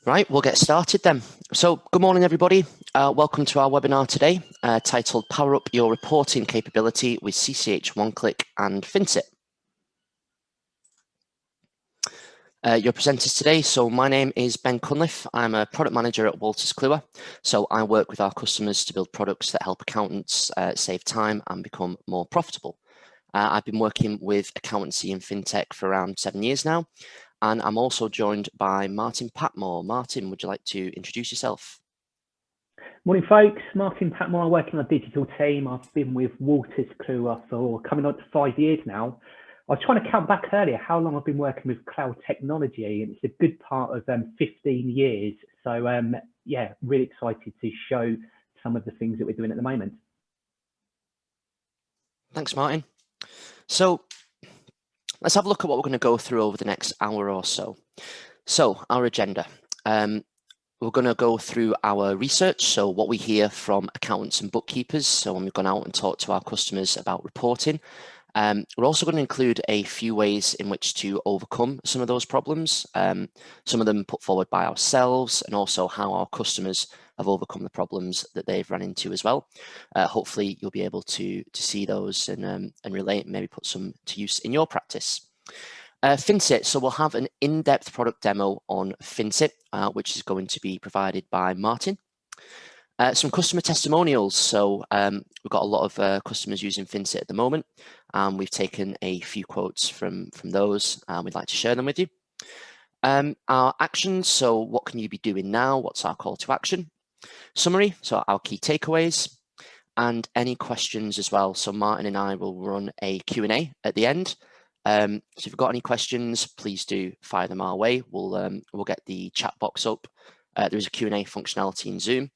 Right, we'll get started then. So good morning, everybody. Welcome to our webinar today, titled Power Up Your Reporting Capability with CCH OneClick and finsit. Your presenters today, so my name is Ben Cunliffe. I'm a product manager at Wolters Kluwer. So I work with our customers to build products that help accountants save time and become more profitable. I've been working with accountancy and fintech for around 7 years now. And I'm also joined by Martin Patmore. Martin, would you like to introduce yourself? Morning, folks. Martin Patmore, working on a digital team. I've been with Wolters Kluwer for coming on to 5 years now. I was trying to count back earlier how long I've been working with cloud technology, and it's a good part of 15 years. So, yeah, really excited to show some of the things that we're doing at the moment. Thanks, Martin. So let's have a look at what we're going to go through over the next hour or so. So our agenda. We're going to go through our research, so what we hear from accountants and bookkeepers, so when we've gone out and talked to our customers about reporting. We're also going to include a few ways in which to overcome some of those problems, some of them put forward by ourselves, and also how our customers have overcome the problems that they've run into as well. Hopefully you'll be able to see those and relate and maybe put some to use in your practice. finsit, so we'll have an in-depth product demo on finsit, which is going to be provided by Martin. Some customer testimonials, so we've got a lot of customers using finsit at the moment, and we've taken a few quotes from those, and we'd like to share them with you. Our actions, so what can you be doing now? What's our call to action? Summary, so our key takeaways, and any questions as well. So Martin and I will run a Q&A at the end. So if you've got any questions, please do fire them our way. We'll get the chat box up. There is a Q&A functionality in Zoom.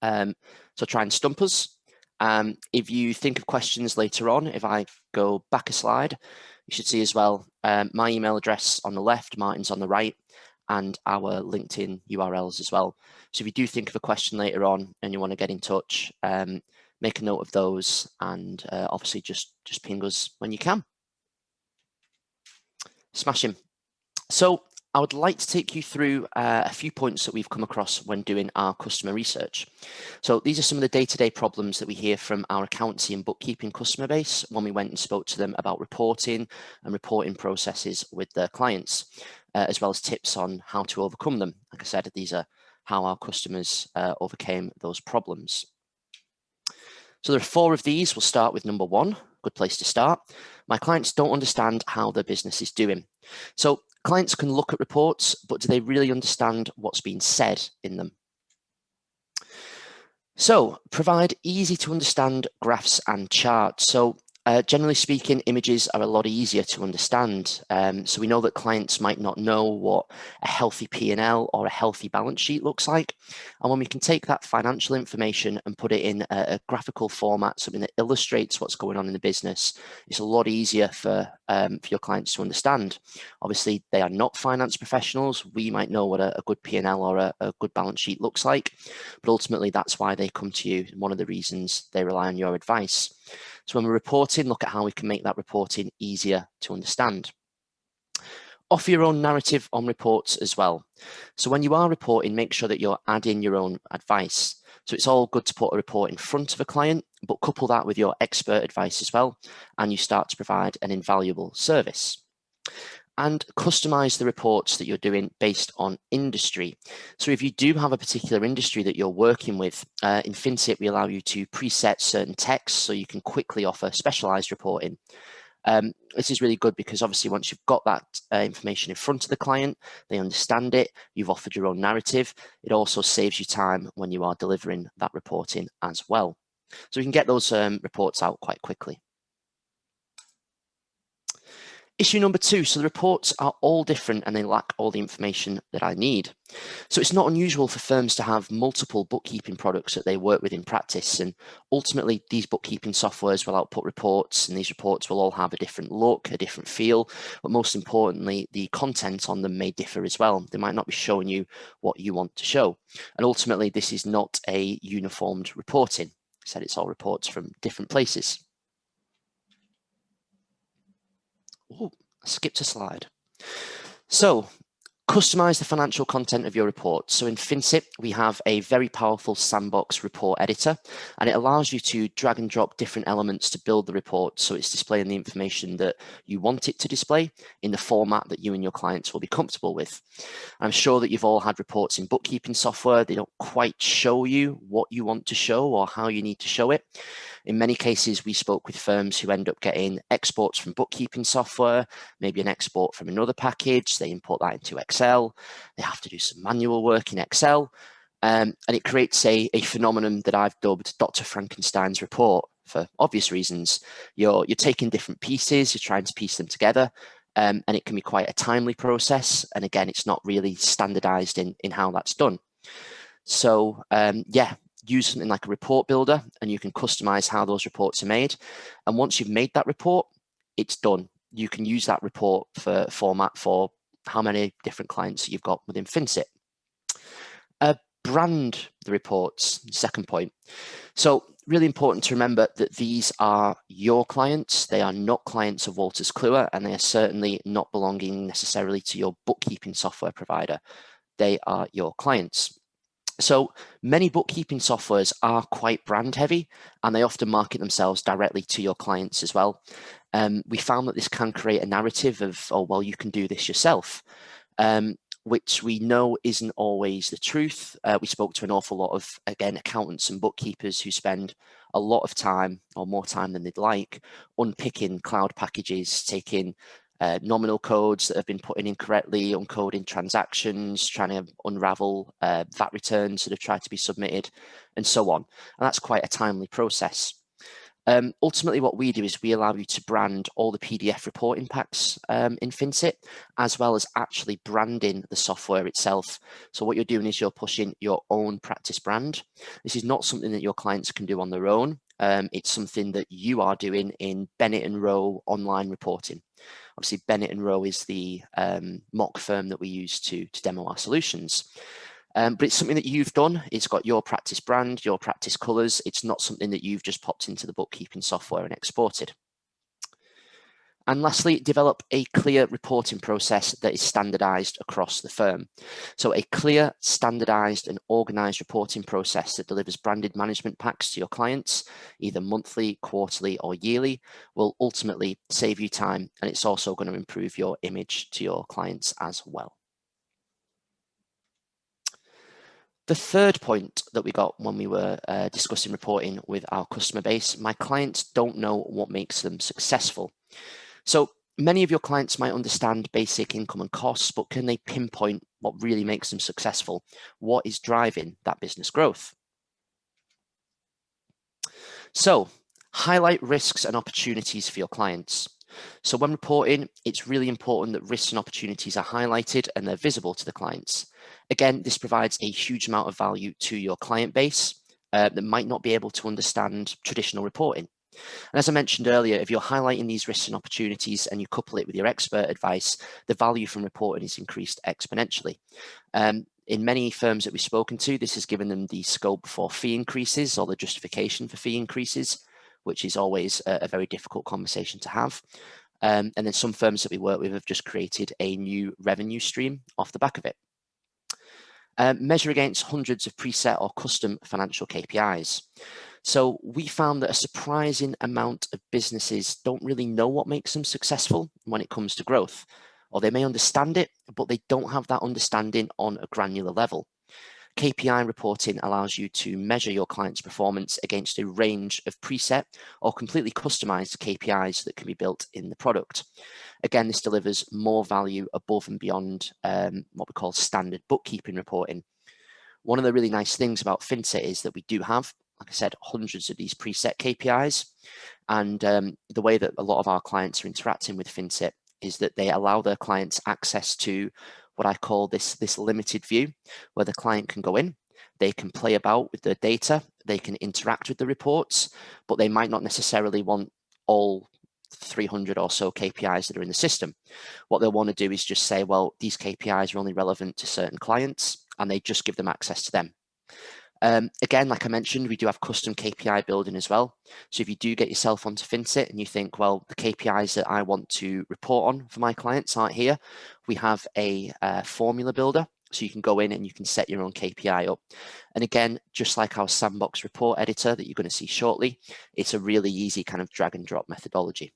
So try and stump us. If you think of questions later on, if I go back a slide, you should see as well my email address on the left, Martin's on the right, and our LinkedIn URLs as well. So if you do think of a question later on and you want to get in touch, make a note of those, and obviously just ping us when you can. Smashing. So I would like to take you through a few points that we've come across when doing our customer research. So these are some of the day-to-day problems that we hear from our accountancy and bookkeeping customer base when we went and spoke to them about reporting and reporting processes with their clients, as well as tips on how to overcome them. Like I said, these are how our customers overcame those problems. So there are 4 of these. We'll start with number 1, good place to start. My clients don't understand how their business is doing. So clients can look at reports, but do they really understand what's being said in them? So provide easy to understand graphs and charts. So generally speaking, images are a lot easier to understand. So we know that clients might not know what a healthy P&L or a healthy balance sheet looks like. And when we can take that financial information and put it in a graphical format, something that illustrates what's going on in the business, it's a lot easier for your clients to understand. Obviously, they are not finance professionals. We might know what a good P&L or a good balance sheet looks like, but ultimately that's why they come to you. One of the reasons they rely on your advice. So when we're reporting, look at how we can make that reporting easier to understand. Offer your own narrative on reports as well. So when you are reporting, make sure that you're adding your own advice. So it's all good to put a report in front of a client, but couple that with your expert advice as well, and you start to provide an invaluable service. And customize the reports that you're doing based on industry. So if you do have a particular industry that you're working with, in finsit, we allow you to preset certain texts so you can quickly offer specialized reporting. This is really good because obviously once you've got that information in front of the client, they understand it, you've offered your own narrative, it also saves you time when you are delivering that reporting as well. So we can get those reports out quite quickly. Issue number 2, so the reports are all different and they lack all the information that I need. So it's not unusual for firms to have multiple bookkeeping products that they work with in practice, and ultimately these bookkeeping softwares will output reports, and these reports will all have a different look, a different feel, but most importantly, the content on them may differ as well. They might not be showing you what you want to show, and ultimately this is not a uniformed reporting. I said it's all reports from different places. Oh, I skipped a slide. So Customize the financial content of your report. So in finsit, we have a very powerful sandbox report editor, and it allows you to drag and drop different elements to build the report so it's displaying the information that you want it to display in the format that you and your clients will be comfortable with. I'm sure that you've all had reports in bookkeeping software. They don't quite show you what you want to show or how you need to show it. In many cases, we spoke with firms who end up getting exports from bookkeeping software, maybe an export from another package. They import that into Excel. They have to do some manual work in Excel. And it creates a phenomenon that I've dubbed Dr. Frankenstein's report for obvious reasons. You're taking different pieces, you're trying to piece them together, and it can be quite a timely process. And again, it's not really standardized in how that's done. So yeah, use something like a report builder and you can customize how those reports are made. And once you've made that report, it's done. You can use that report for format for how many different clients you've got within finsit. Brand the reports, second point. So really important to remember that these are your clients. They are not clients of Wolters Kluwer, and they are certainly not belonging necessarily to your bookkeeping software provider. They are your clients. So many bookkeeping softwares are quite brand heavy, and they often market themselves directly to your clients as well. We found that this can create a narrative of, oh, well, you can do this yourself, which we know isn't always the truth. We spoke to an awful lot of, again, accountants and bookkeepers who spend a lot of time, or more time than they'd like, unpicking cloud packages, taking nominal codes that have been put in incorrectly, uncoding transactions, trying to unravel VAT returns that have tried to be submitted, and so on. And that's quite a timely process. Ultimately, what we do is we allow you to brand all the PDF reporting packs in finsit, as well as actually branding the software itself. So what you're doing is you're pushing your own practice brand. This is not something that your clients can do on their own. It's something that you are doing in Bennett and Rowe online reporting. Obviously, Bennett and Rowe is the mock firm that we use to demo our solutions. But it's something that you've done. It's got your practice brand, your practice colors. It's not something that you've just popped into the bookkeeping software and exported. And lastly, develop a clear reporting process that is standardized across the firm. So a clear, standardized and organized reporting process that delivers branded management packs to your clients, either monthly, quarterly or yearly, will ultimately save you time, and it's also going to improve your image to your clients as well. The third point that we got when we were discussing reporting with our customer base, my clients don't know what makes them successful. So many of your clients might understand basic income and costs, but can they pinpoint what really makes them successful? What is driving that business growth? So highlight risks and opportunities for your clients. So when reporting, it's really important that risks and opportunities are highlighted and they're visible to the clients. Again, this provides a huge amount of value to your client base that might not be able to understand traditional reporting. And as I mentioned earlier, if you're highlighting these risks and opportunities and you couple it with your expert advice, the value from reporting is increased exponentially. In many firms that we've spoken to, this has given them the scope for fee increases or the justification for fee increases, which is always a very difficult conversation to have. And then some firms that we work with have just created a new revenue stream off the back of it. Measure against hundreds of preset or custom financial KPIs. So we found that a surprising amount of businesses don't really know what makes them successful when it comes to growth, or they may understand it, but they don't have that understanding on a granular level. KPI reporting allows you to measure your client's performance against a range of preset or completely customized KPIs that can be built in the product. Again, this delivers more value above and beyond what we call standard bookkeeping reporting. One of the really nice things about finsit is that we do have, like I said, hundreds of these preset KPIs. And the way that a lot of our clients are interacting with finsit is that they allow their clients access to what I call this limited view, where the client can go in, they can play about with the data, they can interact with the reports, but they might not necessarily want all 300 or so KPIs that are in the system. What they'll want to do is just say, well, these KPIs are only relevant to certain clients, and they just give them access to them. Again, like I mentioned, we do have custom KPI building as well. So if you do get yourself onto finsit and you think, well, the KPIs that I want to report on for my clients aren't here, we have a formula builder. So you can go in and you can set your own KPI up. And again, just like our sandbox report editor that you're going to see shortly, it's a really easy kind of drag and drop methodology.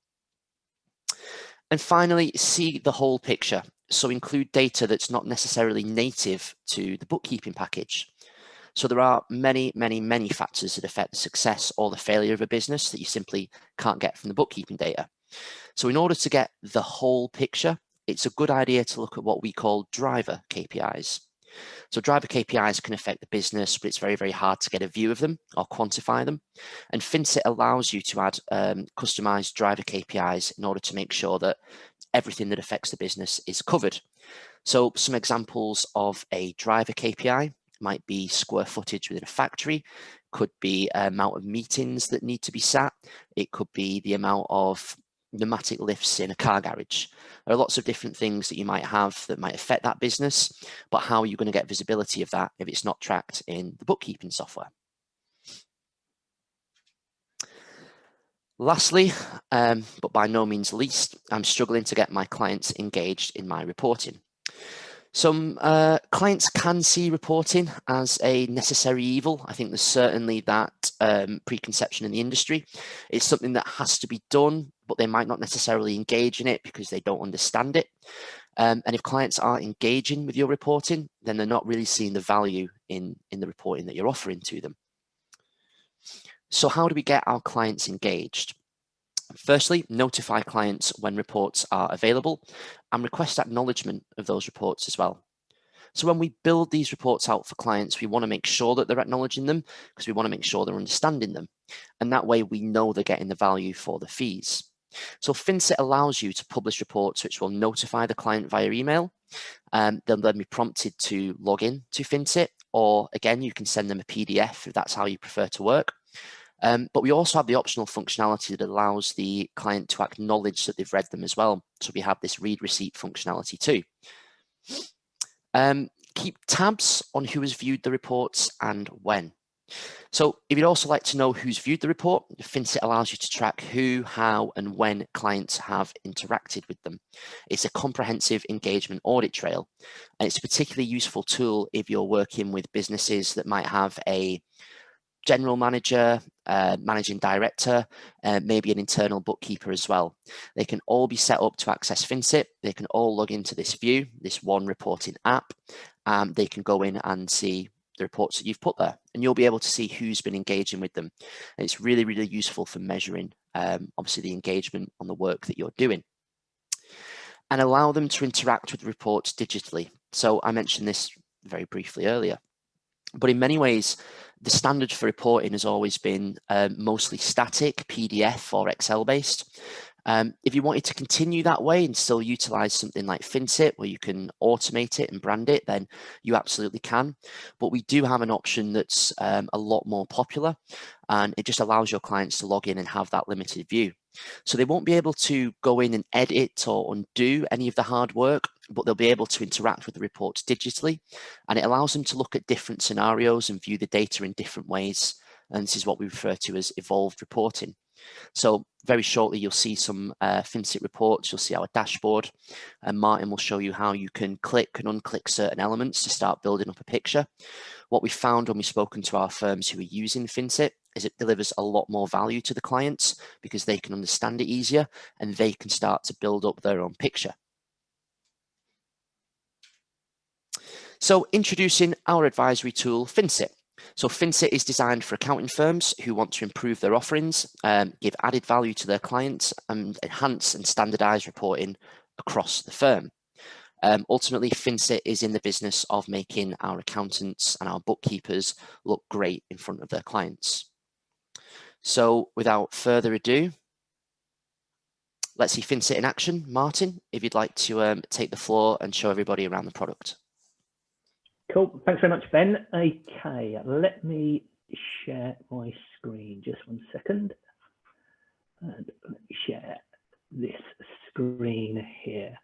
And finally, see the whole picture. So include data that's not necessarily native to the bookkeeping package. So there are many, many, many factors that affect the success or the failure of a business that you simply can't get from the bookkeeping data. So in order to get the whole picture, it's a good idea to look at what we call driver KPIs. So driver KPIs can affect the business, but it's very, very hard to get a view of them or quantify them. And finsit allows you to add customized driver KPIs in order to make sure that everything that affects the business is covered. So some examples of a driver KPI might be square footage within a factory, could be amount of meetings that need to be sat, it could be the amount of pneumatic lifts in a car garage. There are lots of different things that you might have that might affect that business, but how are you going to get visibility of that if it's not tracked in the bookkeeping software? Lastly, but by no means least, I'm struggling to get my clients engaged in my reporting. Some clients can see reporting as a necessary evil. I think there's certainly that preconception in the industry. It's something that has to be done, but they might not necessarily engage in it because they don't understand it. And if clients aren't engaging with your reporting, then they're not really seeing the value in the reporting that you're offering to them. So how do we get our clients engaged? Firstly, notify clients when reports are available and request acknowledgement of those reports as well. So when we build these reports out for clients, we want to make sure that they're acknowledging them because we want to make sure they're understanding them. And that way we know they're getting the value for the fees. So finsit allows you to publish reports which will notify the client via email. They'll then be prompted to log in to finsit, or again, you can send them a PDF if that's how you prefer to work. But we also have the optional functionality that allows the client to acknowledge that they've read them as well. So we have this read receipt functionality too. Keep tabs on who has viewed the reports and when. So if you'd also like to know who's viewed the report, finsit allows you to track who, how, and when clients have interacted with them. It's a comprehensive engagement audit trail, and it's a particularly useful tool if you're working with businesses that might have a general manager, managing director, maybe an internal bookkeeper as well. They can all be set up to access finsit. They can all log into this view, this one reporting app. They can go in and see the reports that you've put there, and you'll be able to see who's been engaging with them. And it's really, really useful for measuring, obviously, the engagement on the work that you're doing. And allow them to interact with the reports digitally. So I mentioned this very briefly earlier. But in many ways, the standard for reporting has always been mostly static, PDF or Excel based. If you wanted to continue that way and still utilize something like finsit where you can automate it and brand it, then you absolutely can. But we do have an option that's a lot more popular, and it just allows your clients to log in and have that limited view. So they won't be able to go in and edit or undo any of the hard work, but they'll be able to interact with the reports digitally, and it allows them to look at different scenarios and view the data in different ways. And this is what we refer to as evolved reporting. So very shortly, you'll see some finsit reports, you'll see our dashboard, and Martin will show you how you can click and unclick certain elements to start building up a picture. What we found when we've spoken to our firms who are using finsit is it delivers a lot more value to the clients because they can understand it easier and they can start to build up their own picture. So introducing our advisory tool, finsit. So finsit is designed for accounting firms who want to improve their offerings, give added value to their clients, and enhance and standardize reporting across the firm. Ultimately, finsit is in the business of making our accountants and our bookkeepers look great in front of their clients. So without further ado, let's see finsit in action. Martin, if you'd like to take the floor and show everybody around the product. Cool. Thanks very much, Ben. Okay, let me share my screen. Just 1 second. And let me share this screen here.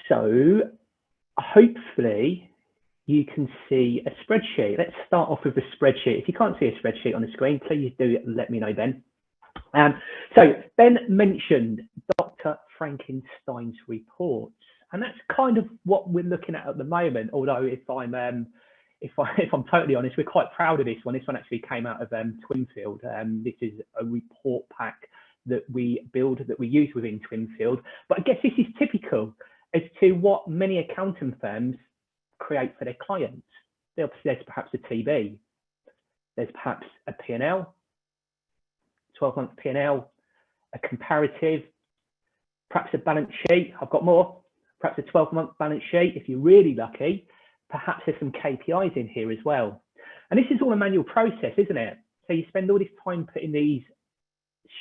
So hopefully you can see a spreadsheet. Let's start off with a spreadsheet. If you can't see a spreadsheet on the screen, please do let me know, Ben. So Ben mentioned Dr. Frankenstein's reports, and that's kind of what we're looking at the moment. Although if I'm totally honest, we're quite proud of this one. This one actually came out of Twinfield. This is a report pack that we build, that we use within Twinfield. But I guess this is typical as to what many accounting firms create for their clients. There's perhaps a TB, there's perhaps a P&L, 12-month P&L, a comparative, perhaps a balance sheet. I've got more, perhaps a 12-month balance sheet. If you're really lucky, perhaps there's some KPIs in here as well. And this is all a manual process, isn't it? So you spend all this time putting these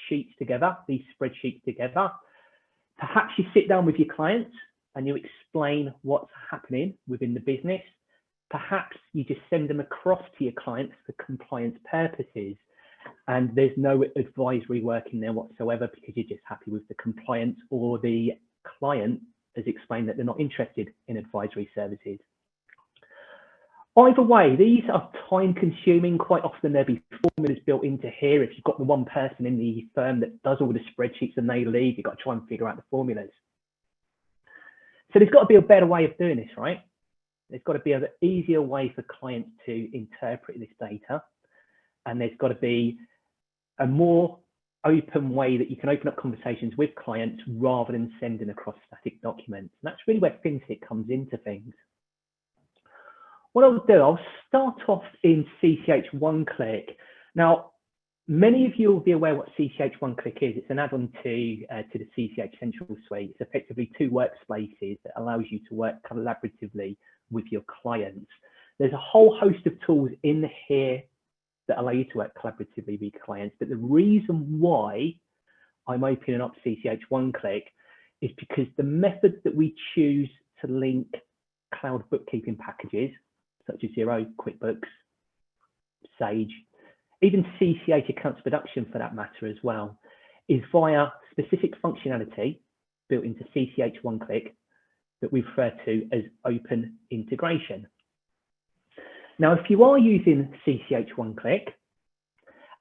sheets together, these spreadsheets together. Perhaps you sit down with your clients and you explain what's happening within the business. Perhaps you just send them across to your clients for compliance purposes, and there's no advisory work in there whatsoever because you're just happy with the compliance, or the client has explained that they're not interested in advisory services. Either way, these are time consuming. Quite often there'll be formulas built into here. If you've got the one person in the firm that does all the spreadsheets and they leave, you've got to try and figure out the formulas. So there's got to be a better way of doing this, right? There's got to be an easier way for clients to interpret this data. And there's got to be a more open way that you can open up conversations with clients rather than sending across static documents. And that's really where finsit comes into things. What I'll do, I'll start off in CCH OneClick. Now, many of you will be aware what CCH OneClick is. It's an add-on to the CCH Central Suite. It's effectively two workspaces that allows you to work collaboratively with your clients. There's a whole host of tools in here that allow you to work collaboratively with your clients. But the reason why I'm opening up CCH OneClick is because the methods that we choose to link cloud bookkeeping packages, such as Xero, QuickBooks, Sage, even CCH Accounts Production for that matter as well, is via specific functionality built into CCH OneClick that we refer to as open integration. Now, if you are using CCH OneClick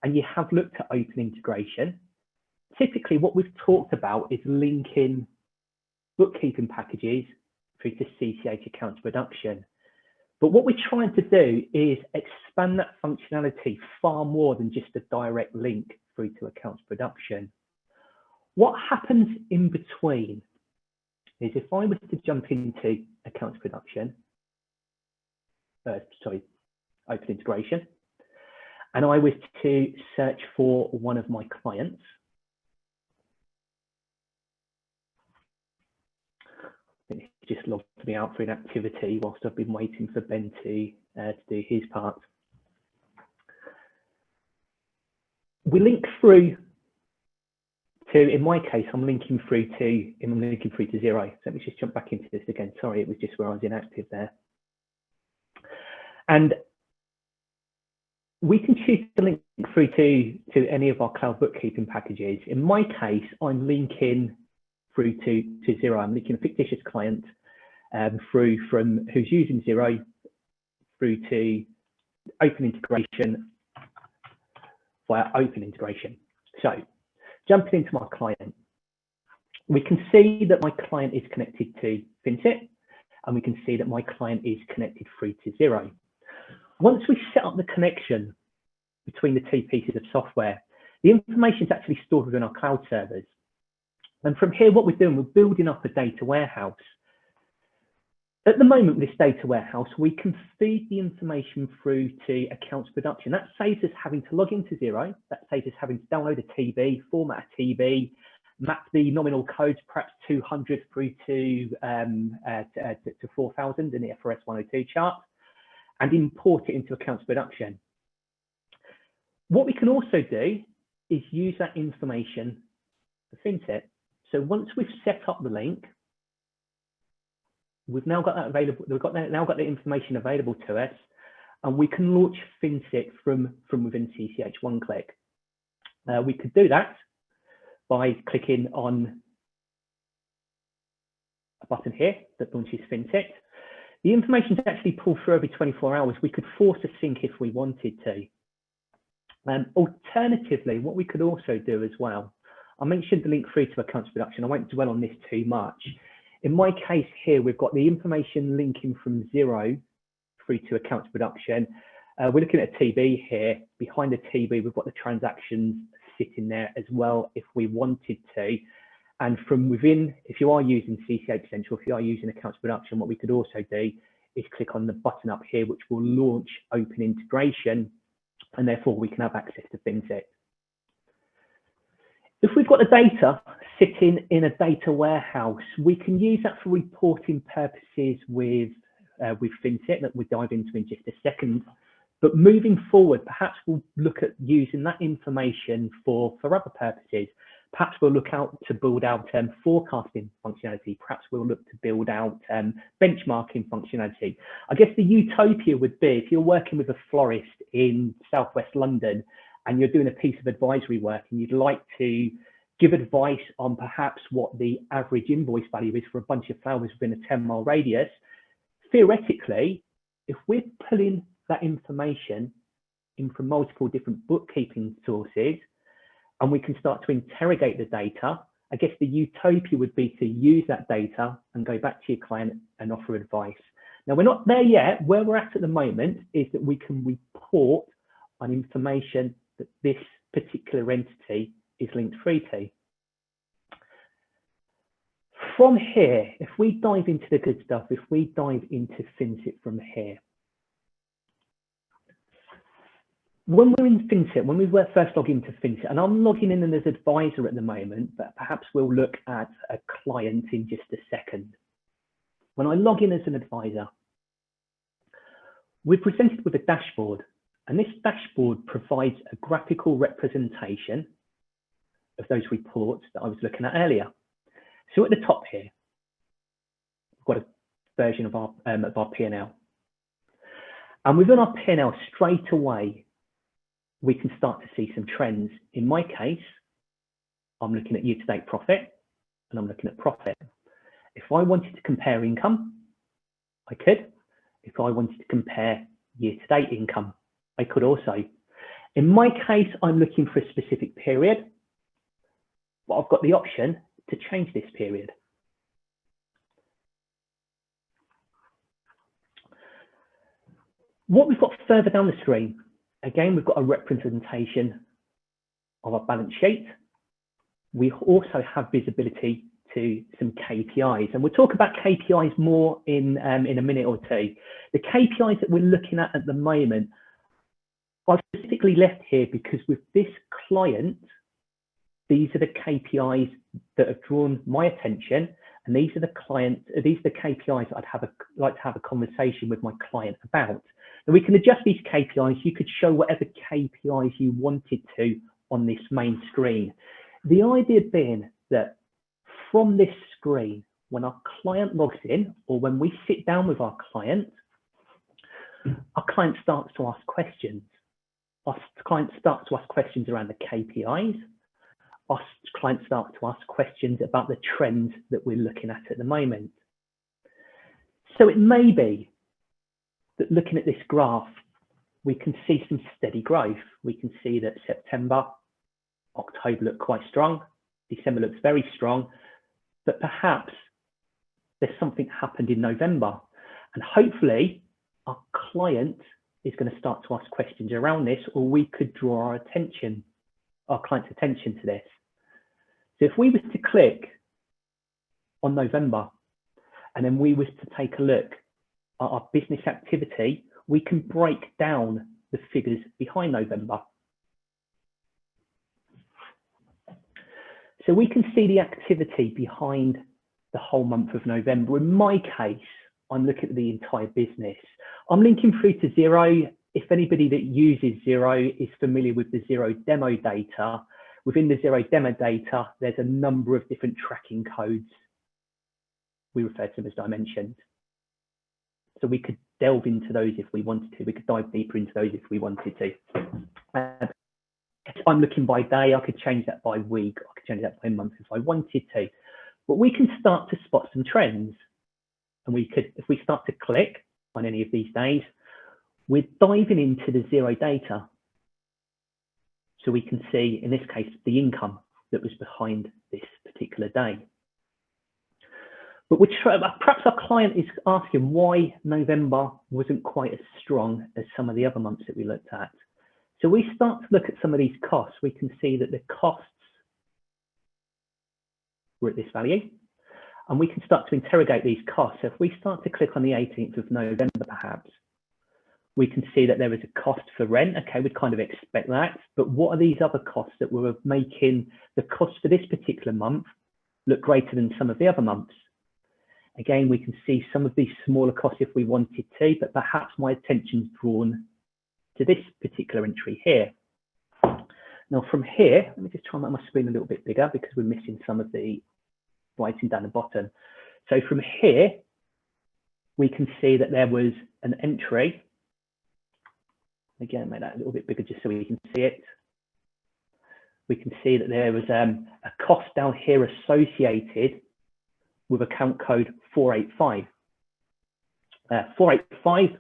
and you have looked at open integration, typically what we've talked about is linking bookkeeping packages through to CCH Accounts Production. But what we're trying to do is expand that functionality far more than just a direct link through to Accounts Production. What happens in between is if I was to jump into Accounts Production, open integration, and I was to search for one of my clients, it just logged me out for an activity whilst I've been waiting for Ben to do his part. We link through to, in my case, I'm linking through to Xero. So let me just jump back into this again. Sorry, it was just where I was inactive there. And we can choose to link through to any of our cloud bookkeeping packages. In my case, I'm linking through to Xero. I'm linking a fictitious client through from who's using Xero through to open integration via open integration. So jumping into my client, we can see that my client is connected to finsit, and we can see that my client is connected through to Xero. Once we set up the connection between the two pieces of software, the information is actually stored within our cloud servers. And from here, what we're doing, we're building up a data warehouse. At the moment, with this data warehouse, we can feed the information through to Accounts Production. That saves us having to log into Xero. That saves us having to download a TB, format a TB, map the nominal codes, perhaps 200 through to 4,000 in the FRS 102 chart, and import it into Accounts Production. What we can also do is use that information for finsit. So once we've set up the link, we've now got that available. Now got the information available to us, and we can launch finsit from within CCH OneClick. We could do that by clicking on a button here that launches finsit. The information is actually pulled through every 24 hours. We could force a sync if we wanted to. Alternatively, what we could also do as well, I mentioned the link through to accounts production. I won't dwell on this too much. In my case here, we've got the information linking from 0 through to accounts production. We're looking at a TB here. Behind the TB, we've got the transactions sitting there as well if we wanted to. And from within, if you are using CCH Central, if you are using accounts production, what we could also do is click on the button up here, which will launch open integration, and therefore we can have access to finsit. If we've got the data sitting in a data warehouse, we can use that for reporting purposes with finsit that we'll dive into in just a second. But moving forward, perhaps we'll look at using that information for other purposes. Perhaps we'll look out to build out forecasting functionality. Perhaps we'll look to build out benchmarking functionality. I guess the utopia would be if you're working with a florist in southwest London and you're doing a piece of advisory work and you'd like to give advice on perhaps what the average invoice value is for a bunch of flowers within a 10-mile radius. Theoretically, if we're pulling that information in from multiple different bookkeeping sources, and we can start to interrogate the data, I guess the utopia would be to use that data and go back to your client and offer advice. Now, we're not there yet. Where we're at the moment is that we can report on information that this particular entity is linked through to. From here, if we dive into the good stuff, if we dive into finsit from here, when we're in finsit, when we first log into finsit, and I'm logging in as advisor at the moment, but perhaps we'll look at a client in just a second. When I log in as an advisor, we're presented with a dashboard, and this dashboard provides a graphical representation of those reports that I was looking at earlier. So at the top here, we've got a version of our P&L. And within our P&L straight away, we can start to see some trends. In my case, I'm looking at year-to-date profit and I'm looking at profit. If I wanted to compare income, I could. If I wanted to compare year-to-date income, I could also. In my case, I'm looking for a specific period, but I've got the option to change this period. What we've got further down the screen, again, we've got a representation of our balance sheet. We also have visibility to some KPIs, and we'll talk about KPIs more in a minute or two. The KPIs that we're looking at the moment, I've specifically left here because with this client, these are the KPIs that have drawn my attention, and these are the KPIs I'd like to have a conversation with my client about. And we can adjust these KPIs. You could show whatever KPIs you wanted to on this main screen. The idea being that from this screen, when our client logs in or when we sit down with our client starts to ask questions. Our client starts to ask questions around the KPIs. Our client starts to ask questions about the trends that we're looking at the moment. So it may be that looking at this graph, we can see some steady growth. We can see that September, October look quite strong. December looks very strong, but perhaps there's something happened in November. And hopefully our client is going to start to ask questions around this, or we could draw our client's attention to this. So if we was to click on November, and then we was to take a look at our business activity, we can break down the figures behind November. So we can see the activity behind the whole month of November. In my case, I'm looking at the entire business. I'm linking through to Xero. If anybody that uses Xero is familiar with the Xero demo data, within the Xero demo data, there's a number of different tracking codes. We refer to them as dimensions. So we could delve into those if we wanted to. We could dive deeper into those if we wanted to. If I'm looking by day, I could change that by week. I could change that by month if I wanted to. But we can start to spot some trends. and we could, if we start to click on any of these days, we're diving into the zero data. So we can see, in this case, the income that was behind this particular day. But perhaps our client is asking why November wasn't quite as strong as some of the other months that we looked at. So we start to look at some of these costs. We can see that the costs were at this value, and we can start to interrogate these costs. So if we start to click on the 18th of November, perhaps, we can see that there is a cost for rent. Okay, we'd kind of expect that. But what are these other costs that were making the cost for this particular month look greater than some of the other months? Again, we can see some of these smaller costs if we wanted to, but perhaps my attention's drawn to this particular entry here. Now from here, let me just try and make my screen a little bit bigger because we're missing some of the writing down the bottom. So from here, we can see that there was an entry. Again, make that a little bit bigger just so we can see it. We can see that there was a cost down here associated with account code 485. 485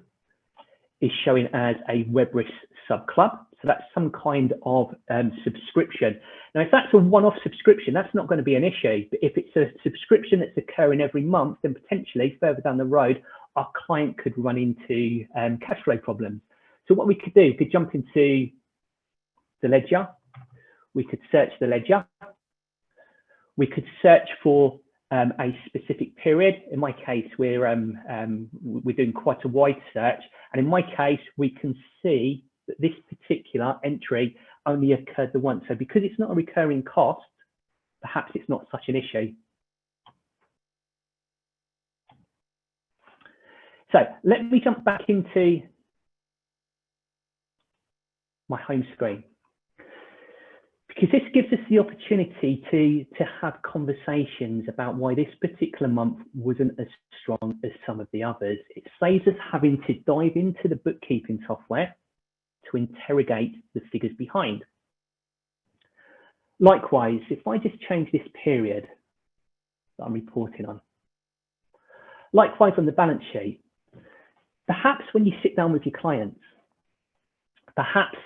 is showing as a WebRisk subclub. So that's some kind of subscription. Now, if that's a one-off subscription, that's not going to be an issue. But if it's a subscription that's occurring every month, then potentially further down the road, our client could run into cash flow problems. So what we could do, we could jump into the ledger. We could search the ledger. We could search for a specific period. In my case, we're doing quite a wide search. And in my case, we can see that this particular entry only occurred the once. So because it's not a recurring cost, perhaps it's not such an issue. So let me jump back into my home screen, because this gives us the opportunity to have conversations about why this particular month wasn't as strong as some of the others. It saves us having to dive into the bookkeeping software to interrogate the figures behind. Likewise, if I just change this period that I'm reporting on, likewise on the balance sheet, perhaps when you sit down with your clients, perhaps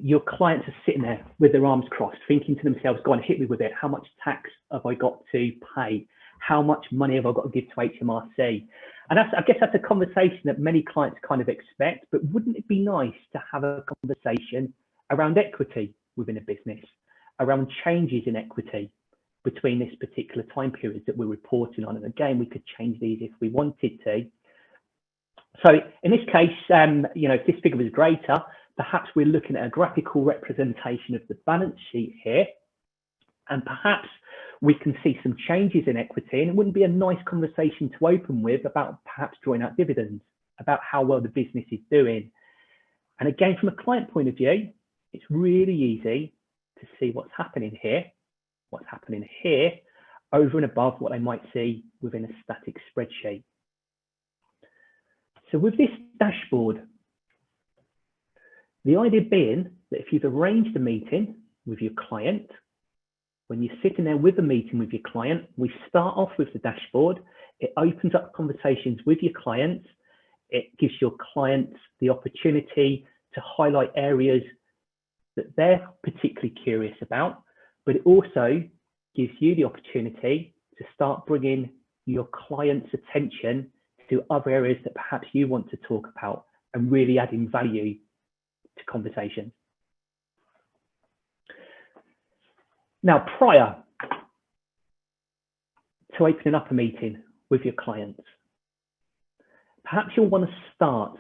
your clients are sitting there with their arms crossed, thinking to themselves, go on, hit me with it. How much tax have I got to pay? How much money have I got to give to HMRC? And I guess that's a conversation that many clients kind of expect, but wouldn't it be nice to have a conversation around equity within a business, around changes in equity between this particular time period that we're reporting on? And again, we could change these if we wanted to. So in this case, if this figure was greater, perhaps we're looking at a graphical representation of the balance sheet here, and perhaps we can see some changes in equity, and it wouldn't be a nice conversation to open with about perhaps drawing out dividends, about how well the business is doing. And again, from a client point of view, it's really easy to see what's happening here, over and above what they might see within a static spreadsheet. So with this dashboard, the idea being that if you've arranged a meeting with your client, when you're sitting there with a meeting with your client, we start off with the dashboard. It opens up conversations with your clients. It gives your clients the opportunity to highlight areas that they're particularly curious about, but it also gives you the opportunity to start bringing your client's attention to other areas that perhaps you want to talk about and really adding value to conversation. Now, prior to opening up a meeting with your clients, perhaps you'll want to start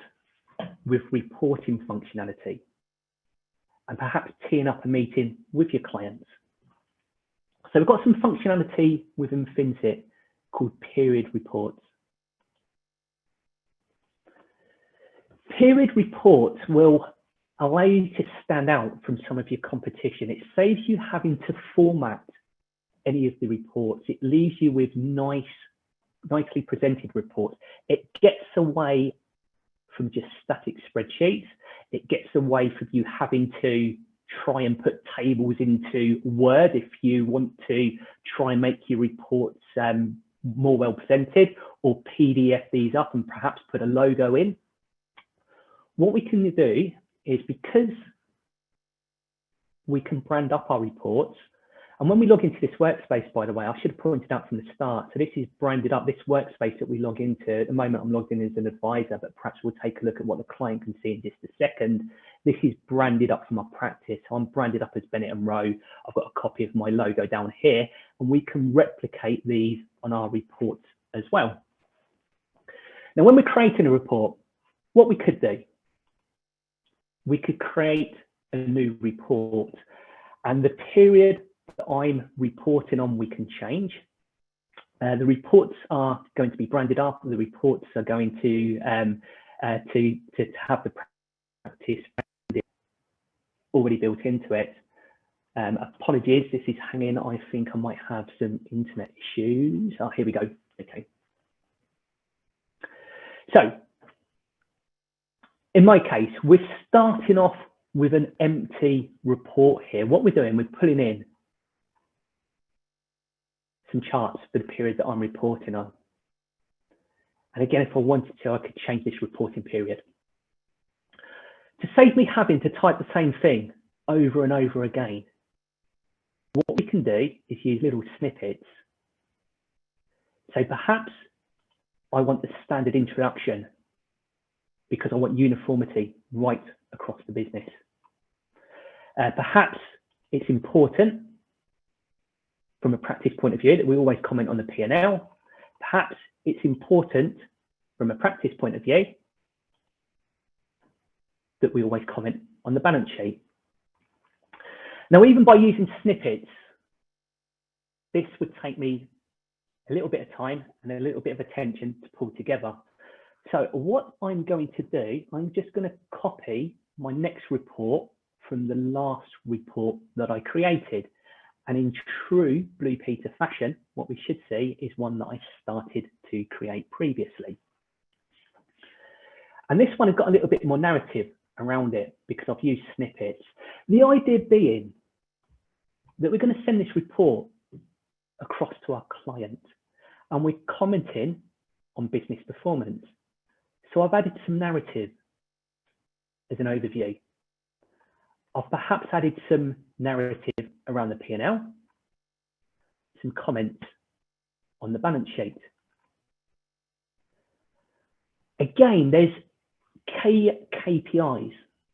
with reporting functionality and perhaps teeing up a meeting with your clients. So we've got some functionality within finsit called period reports. Period reports will allow you to stand out from some of your competition. It saves you having to format any of the reports. It leaves you with nicely presented reports. It gets away from just static spreadsheets. It gets away from you having to try and put tables into Word if you want to try and make your reports more well presented, or PDF these up and perhaps put a logo in. What we can do is, because we can brand up our reports, and when we log into this workspace, by the way, I should have pointed out from the start, so this is branded up, this workspace that we log into. At the moment, I'm logged in as an advisor, but perhaps we'll take a look at what the client can see in just a second. This is branded up for my practice. I'm branded up as Bennett and Rowe. I've got a copy of my logo down here, and we can replicate these on our reports as well. Now, when we're creating a report, what we could do, we could create a new report, and the period that I'm reporting on, we can change. The reports are going to be branded up. The reports are going to have the practice already built into it. Apologies, this is hanging. I think I might have some internet issues. Oh, here we go. Okay. So, in my case, we're starting off with an empty report here. What we're doing, we're pulling in some charts for the period that I'm reporting on. And again, if I wanted to, I could change this reporting period. To save me having to type the same thing over and over again, what we can do is use little snippets. So perhaps I want the standard introduction because I want uniformity right across the business. Perhaps it's important from a practice point of view that we always comment on the P&L. Perhaps it's important from a practice point of view that we always comment on the balance sheet. Now, even by using snippets, this would take me a little bit of time and a little bit of attention to pull together. So what I'm going to do, I'm just going to copy my next report from the last report that I created. And in true Blue Peter fashion, what we should see is one that I started to create previously. And this one has got a little bit more narrative around it because I've used snippets. The idea being that we're going to send this report across to our client and we're commenting on business performance. So I've added some narrative as an overview. I've perhaps added some narrative around the P&L, some comments on the balance sheet. Again, there's KPIs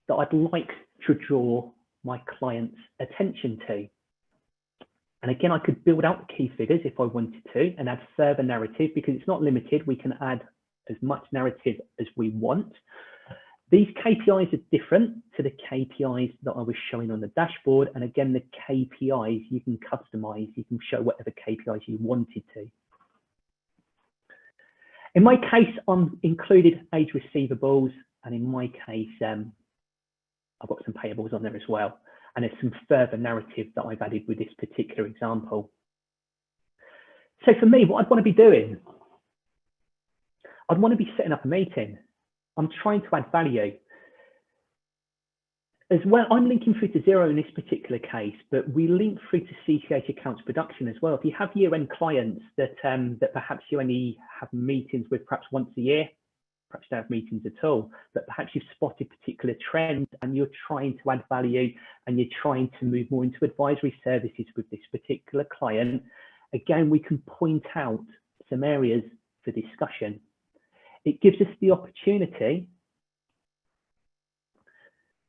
that I'd like to draw my client's attention to. And again, I could build out the key figures if I wanted to and add further narrative because it's not limited. We can add as much narrative as we want. These KPIs are different to the KPIs that I was showing on the dashboard. And again, the KPIs you can customize. You can show whatever KPIs you wanted to. In my case, I'm included age receivables. And in my case, I've got some payables on there as well. And there's some further narrative that I've added with this particular example. So for me, what I'd want to be doing, I'd want to be setting up a meeting. I'm trying to add value. As well, I'm linking through to Xero in this particular case, but we link through to CCH accounts production as well. If you have year-end clients that perhaps you only have meetings with perhaps once a year, perhaps you don't have meetings at all, but perhaps you've spotted particular trends and you're trying to add value and you're trying to move more into advisory services with this particular client, again, we can point out some areas for discussion. It gives us the opportunity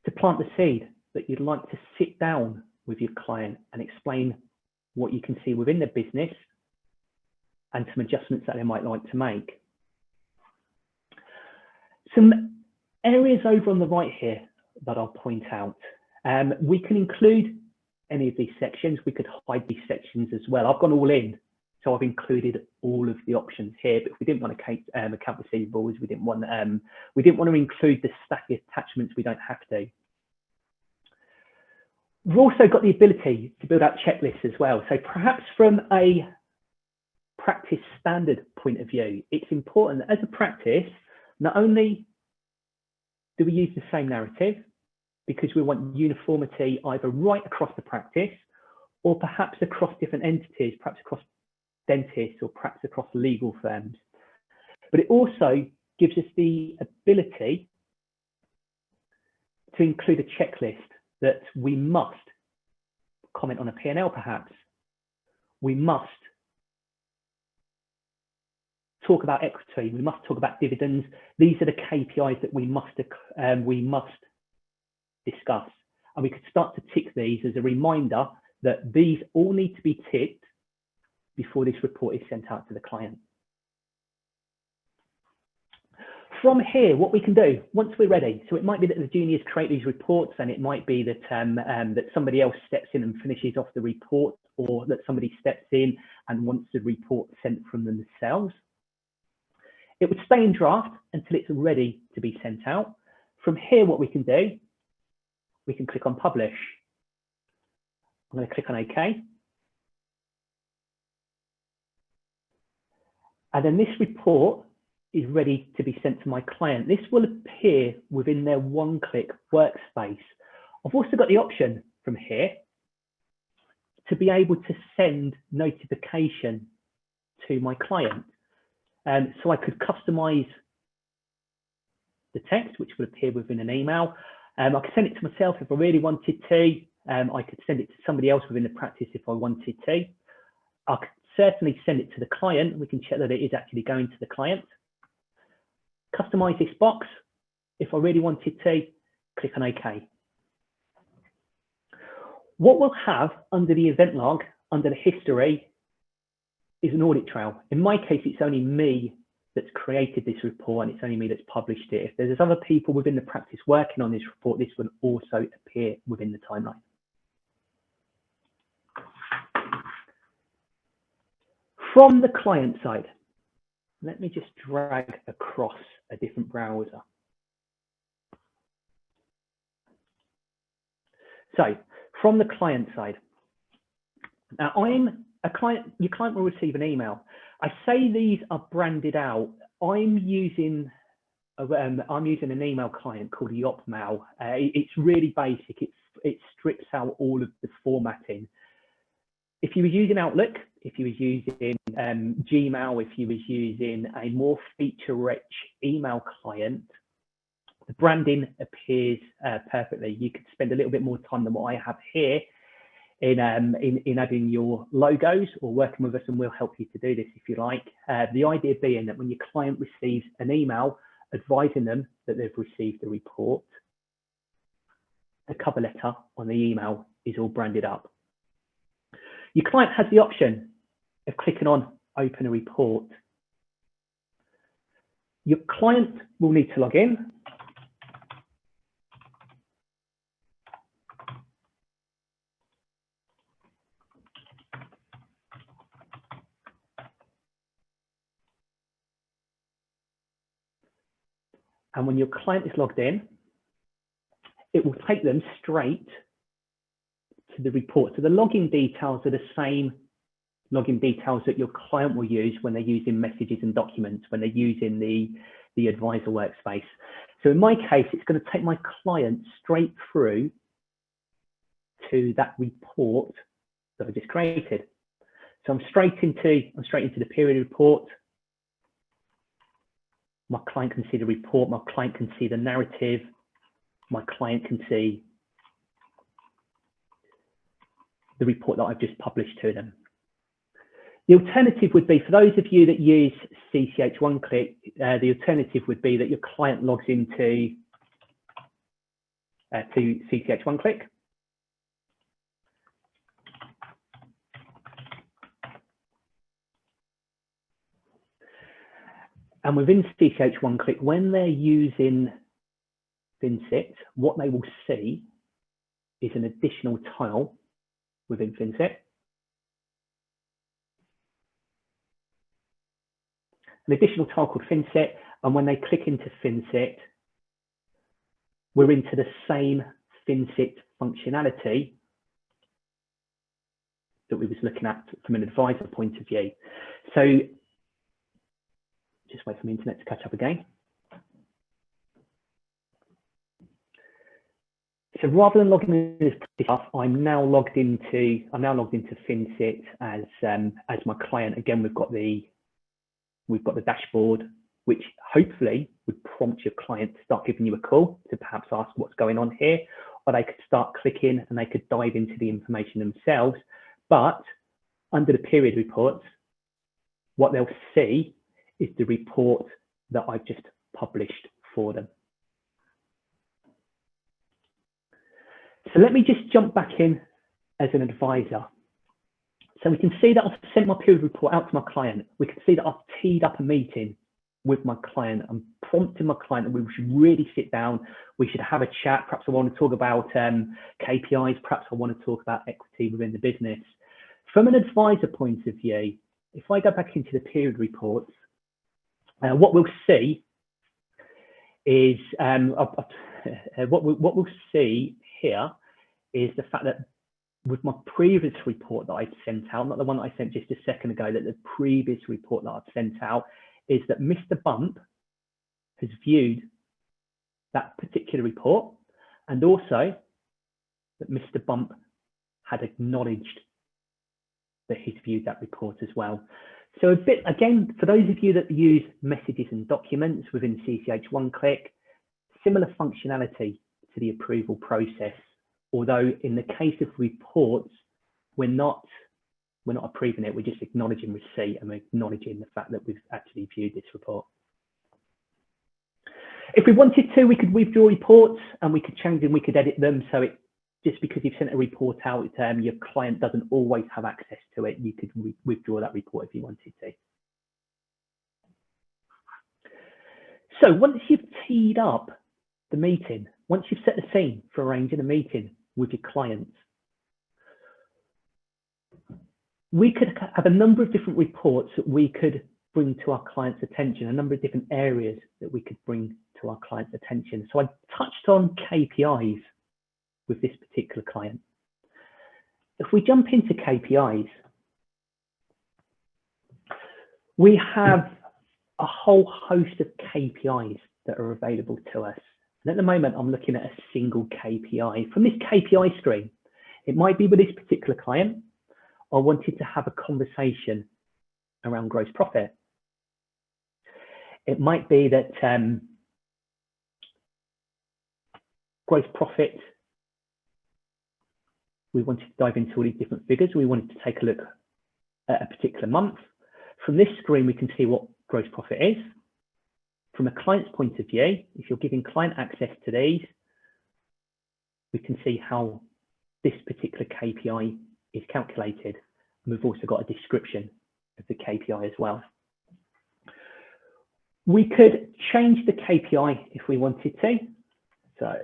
to plant the seed that you'd like to sit down with your client and explain what you can see within the business and some adjustments that they might like to make. Some areas over on the right here that I'll point out. We can include any of these sections. We could hide these sections as well. I've gone all in. So I've included all of the options here, but if we didn't want to account receivables, we didn't want to include the stack of attachments, we don't have to. We've also got the ability to build out checklists as well. So perhaps from a practice standard point of view, it's important that as a practice, not only do we use the same narrative, because we want uniformity either right across the practice or perhaps across different entities, perhaps across dentists, or perhaps across legal firms. But it also gives us the ability to include a checklist that we must comment on a P&L perhaps. We must talk about equity. We must talk about dividends. These are the KPIs that we must discuss. And we could start to tick these as a reminder that these all need to be ticked before this report is sent out to the client. From here, what we can do once we're ready, so it might be that the juniors create these reports, and it might be that that somebody else steps in and finishes off the report, or that somebody steps in and wants the report sent from themselves. It would stay in draft until it's ready to be sent out. From here, what we can do, we can click on publish. I'm going to click on OK. And then this report is ready to be sent to my client. This will appear within their OneClick workspace. I've also got the option from here to be able to send notification to my client. So I could customize the text, which would appear within an email. I could send it to myself if I really wanted to. I could send it to somebody else within the practice if I wanted to. I could certainly send it to the client. We can check that it is actually going to the client. Customize this box. If I really wanted to, click on OK. What we'll have under the event log, under the history, is an audit trail. In my case, it's only me that's created this report, and it's only me that's published it. If there's other people within the practice working on this report, this will also appear within the timeline. From the client side, let me just drag across a different browser. So from the client side, now I'm a client, your client will receive an email. I say these are branded out. I'm using an email client called Yopmail. It's really basic. It strips out all of the formatting. If you were using Outlook, if you were using Gmail, if you was using a more feature-rich email client, the branding appears perfectly. You could spend a little bit more time than what I have here in adding your logos or working with us, and we'll help you to do this if you like. The idea being that when your client receives an email advising them that they've received the report, the cover letter on the email is all branded up. Your client has the option of clicking on open a report. Your client will need to log in. And when your client is logged in, it will take them straight to the report. So the login details are the same login details that your client will use when they're using messages and documents, when they're using the advisor workspace. So in my case, it's going to take my client straight through to that report that I just created. So I'm straight into the period report. My client can see the report, my client can see the narrative, my client can see the report that I've just published to them. The alternative would be, for those of you that use CCH OneClick, the alternative would be that your client logs into to CCH OneClick. And within CCH OneClick, when they're using finsit, what they will see is an additional tile within finsit. An additional tile called finsit, and when they click into finsit, we're into the same finsit functionality that we was looking at from an advisor point of view. So just wait for the internet to catch up again. So rather than logging in as stuff, I'm now logged into finsit as my client. Again, we've got the dashboard, which hopefully would prompt your client to start giving you a call to perhaps ask what's going on here, or they could start clicking and they could dive into the information themselves. But under the period reports, what they'll see is the report that I've just published for them. So let me just jump back in as an advisor. So we can see that I've sent my period report out to my client. We can see that I've teed up a meeting with my client. I'm prompting my client that we should really sit down. We should have a chat. Perhaps I want to talk about KPIs. Perhaps I want to talk about equity within the business. From an advisor point of view, if I go back into the period reports, what we'll see is what we'll see here is the fact that with my previous report that I sent out, not the one that I sent just a second ago, that the previous report that I've sent out is that Mr. Bump has viewed that particular report, and also that Mr. Bump had acknowledged that he's viewed that report as well. So a bit, again, for those of you that use messages and documents within CCH OneClick, similar functionality to the approval process, although in the case of reports, we're not approving it, we're just acknowledging receipt and we're acknowledging the fact that we've actually viewed this report. If we wanted to, we could withdraw reports and we could change them, we could edit them. So just because you've sent a report out, your client doesn't always have access to it. You could withdraw that report if you wanted to. So once you've teed up the meeting, once you've set the scene for arranging a meeting with your clients, we could have a number of different reports that we could bring to our clients' attention, a number of different areas that we could bring to our clients' attention. So I touched on KPIs with this particular client. If we jump into KPIs, we have a whole host of KPIs that are available to us. And at the moment, I'm looking at a single KPI. From this KPI screen, it might be with this particular client, I wanted to have a conversation around gross profit. It might be that gross profit, we wanted to dive into all these different figures. We wanted to take a look at a particular month. From this screen, we can see what gross profit is. From a client's point of view, if you're giving client access to these, we can see how this particular KPI is calculated. And we've also got a description of the KPI as well. We could change the KPI if we wanted to. So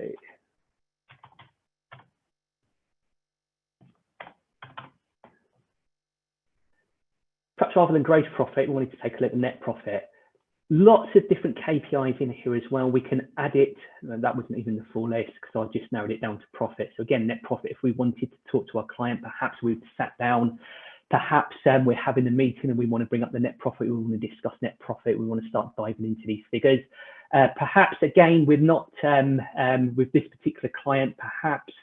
perhaps rather than gross profit, we wanted to take a look at net profit. Lots of different KPIs in here as well. We can add it, and that wasn't even the full list because I just narrowed it down to profit. So again, net profit, if we wanted to talk to our client, perhaps we've sat down, perhaps we're having a meeting and we want to bring up the net profit, we want to discuss net profit, we want to start diving into these figures. Perhaps again, we're not, with this particular client, perhaps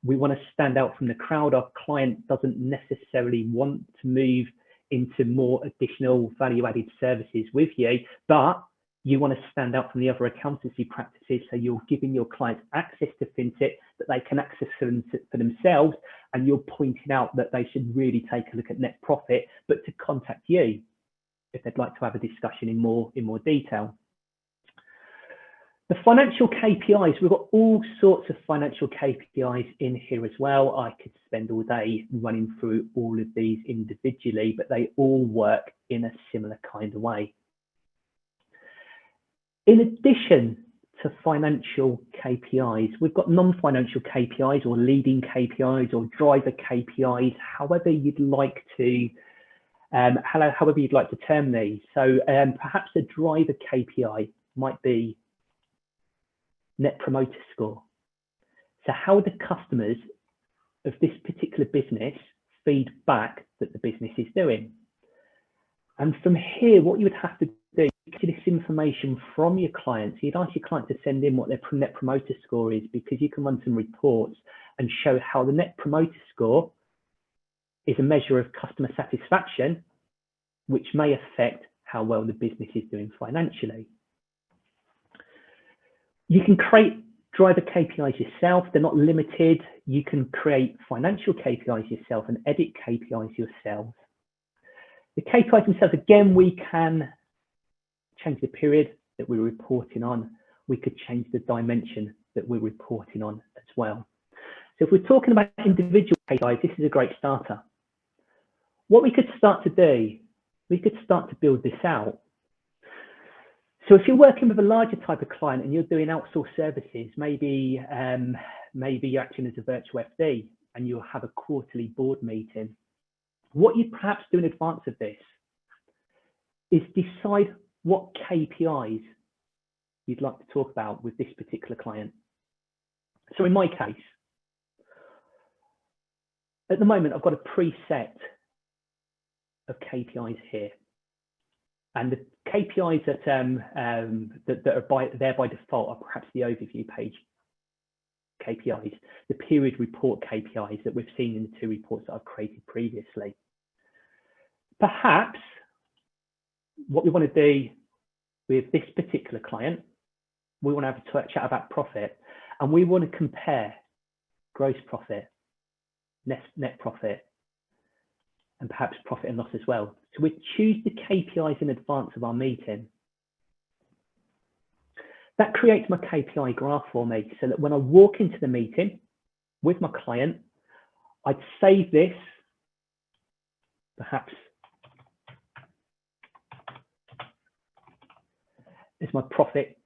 we want to stand out from the crowd. Our client doesn't necessarily want to move into more additional value-added services with you, but you want to stand out from the other accountancy practices, so you're giving your clients access to finsit that they can access for themselves, and you're pointing out that they should really take a look at net profit, but to contact you if they'd like to have a discussion in more detail. The financial KPIs, we've got all sorts of financial KPIs in here as well. I could spend all day running through all of these individually, but they all work in a similar kind of way. In addition to financial KPIs, we've got non-financial KPIs or leading KPIs or driver KPIs, however you'd like to term these. So perhaps a driver KPI might be Net Promoter Score. So how the customers of this particular business feed back that the business is doing. And from here, what you would have to do, this information from your clients. You'd ask your client to send in what their net promoter score is, because you can run some reports and show how the net promoter score is a measure of customer satisfaction, which may affect how well the business is doing financially. You can create driver KPIs yourself. They're not limited. You can create financial KPIs yourself and edit KPIs yourself. The KPIs themselves, again, we can change the period that we're reporting on. We could change the dimension that we're reporting on as well. So if we're talking about individual KPIs, this is a great starter. What we could start to do, we could start to build this out. So if you're working with a larger type of client and you're doing outsourced services, maybe you're acting as a virtual FD and you'll have a quarterly board meeting. What you perhaps do in advance of this is decide what KPIs you'd like to talk about with this particular client. So in my case, at the moment, I've got a preset of KPIs here. And the KPIs that are there by default are perhaps the overview page KPIs, the period report KPIs that we've seen in the 2 reports that I've created previously. Perhaps what we want to do with this particular client, we want to have a chat about profit, and we want to compare gross profit, net profit, and perhaps profit and loss as well. So we choose the KPIs in advance of our meeting. That creates my KPI graph for me, so that when I walk into the meeting with my client, I'd save this, perhaps as my profit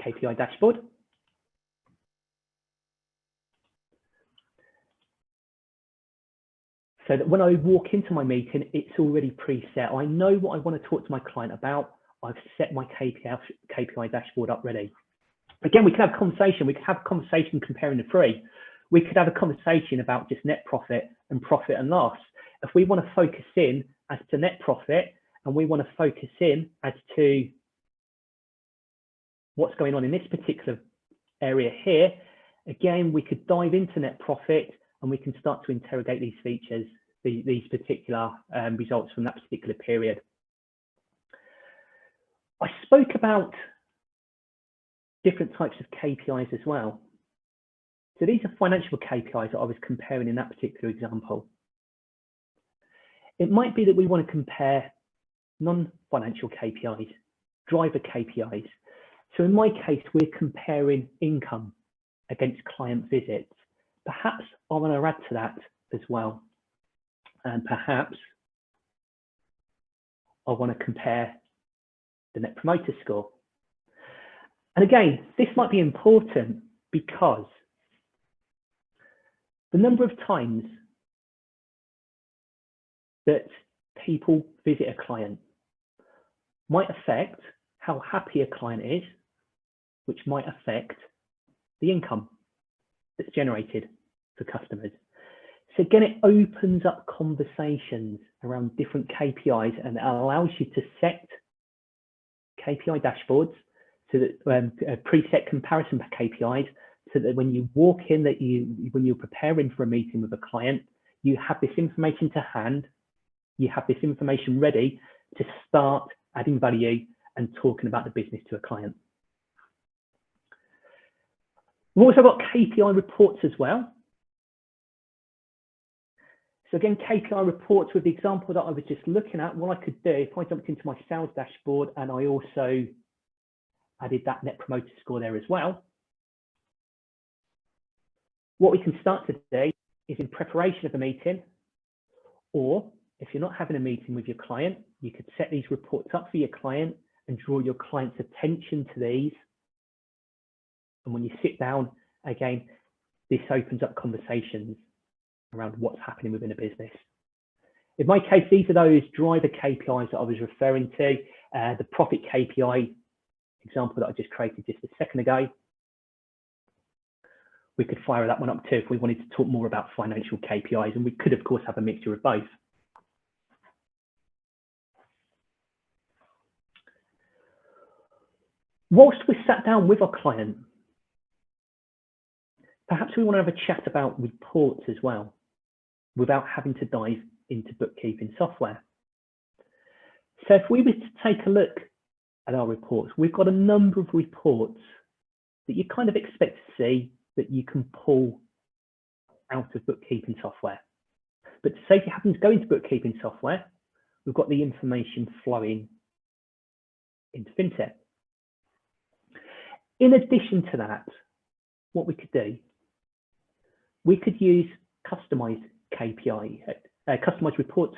KPI dashboard. So that when I walk into my meeting, it's already preset. I know what I want to talk to my client about. I've set my KPI dashboard up ready. Again, we can have a conversation. We can have a conversation comparing the 3. We could have a conversation about just net profit and loss. If we want to focus in as to net profit and we want to focus in as to what's going on in this particular area here, again, we could dive into net profit and we can start to interrogate these features, these particular results from that particular period. I spoke about different types of KPIs as well. So these are financial KPIs that I was comparing in that particular example. It might be that we want to compare non-financial KPIs, driver KPIs. So in my case, we're comparing income against client visits. Perhaps I want to add to that as well. And perhaps I want to compare the net promoter score. And again, this might be important because the number of times that people visit a client might affect how happy a client is, which might affect the income that's generated for customers. So again, it opens up conversations around different KPIs and it allows you to set KPI dashboards, so that preset comparison KPIs, so that when you walk in, when you're preparing for a meeting with a client, you have this information to hand, you have this information ready to start adding value and talking about the business to a client. We've also got KPI reports as well. So again, KPI reports with the example that I was just looking at, what I could do if I jumped into my sales dashboard and I also added that net promoter score there as well. What we can start to do is in preparation of a meeting, or if you're not having a meeting with your client, you could set these reports up for your client and draw your client's attention to these. And when you sit down, again, this opens up conversations around what's happening within a business. In my case, these are those driver KPIs that I was referring to. The profit KPI example that I just created just a second ago. We could fire that one up too if we wanted to talk more about financial KPIs, and we could, of course, have a mixture of both. Whilst we're sat down with our client, perhaps we want to have a chat about reports as well, without having to dive into bookkeeping software. So if we were to take a look at our reports, we've got a number of reports that you kind of expect to see that you can pull out of bookkeeping software. But to say if you happen to go into bookkeeping software, we've got the information flowing into finsit. In addition to that, what we could do, we could use customized customized reports,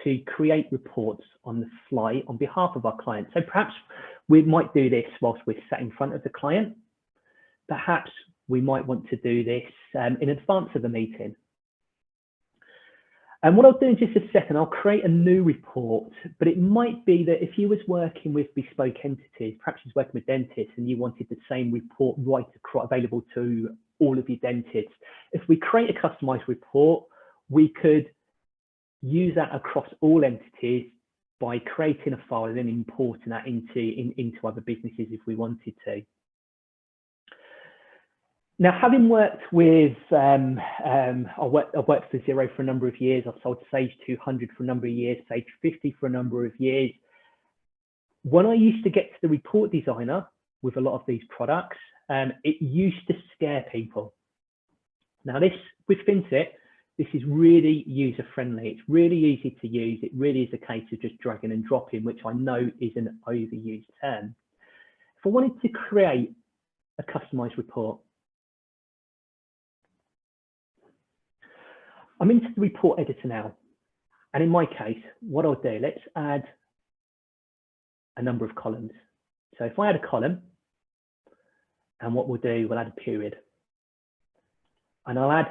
to create reports on the fly on behalf of our client. So perhaps we might do this whilst we're sat in front of the client. Perhaps we might want to do this in advance of the meeting. And what I'll do in just a second, I'll create a new report, but it might be that if you was working with bespoke entities, perhaps you was working with dentists and you wanted the same report available to all of your dentists. If we create a customized report, we could use that across all entities by creating a file and then importing that into other businesses if we wanted to. Now, having worked with, I worked for Xero for a number of years. I've sold Sage 200 for a number of years, Sage 50 for a number of years. When I used to get to the report designer with a lot of these products, it used to scare people. Now, with finsit, this is really user-friendly. It's really easy to use. It really is a case of just dragging and dropping, which I know is an overused term. If I wanted to create a customized report, I'm into the report editor now. And in my case, what I'll do, let's add a number of columns. So if I add a column, and what we'll do, we'll add a period. And I'll add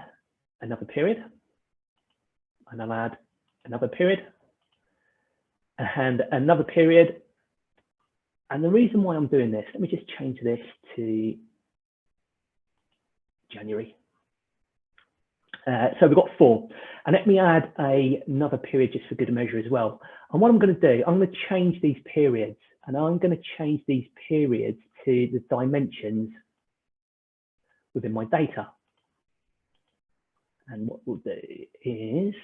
another period. And I'll add another period. And another period. And the reason why I'm doing this, let me just change this to January. So we've got 4, and let me add another period just for good measure as well. And what I'm going to do, I'm going to change these periods, and I'm going to change these periods to the dimensions within my data. And what we'll do is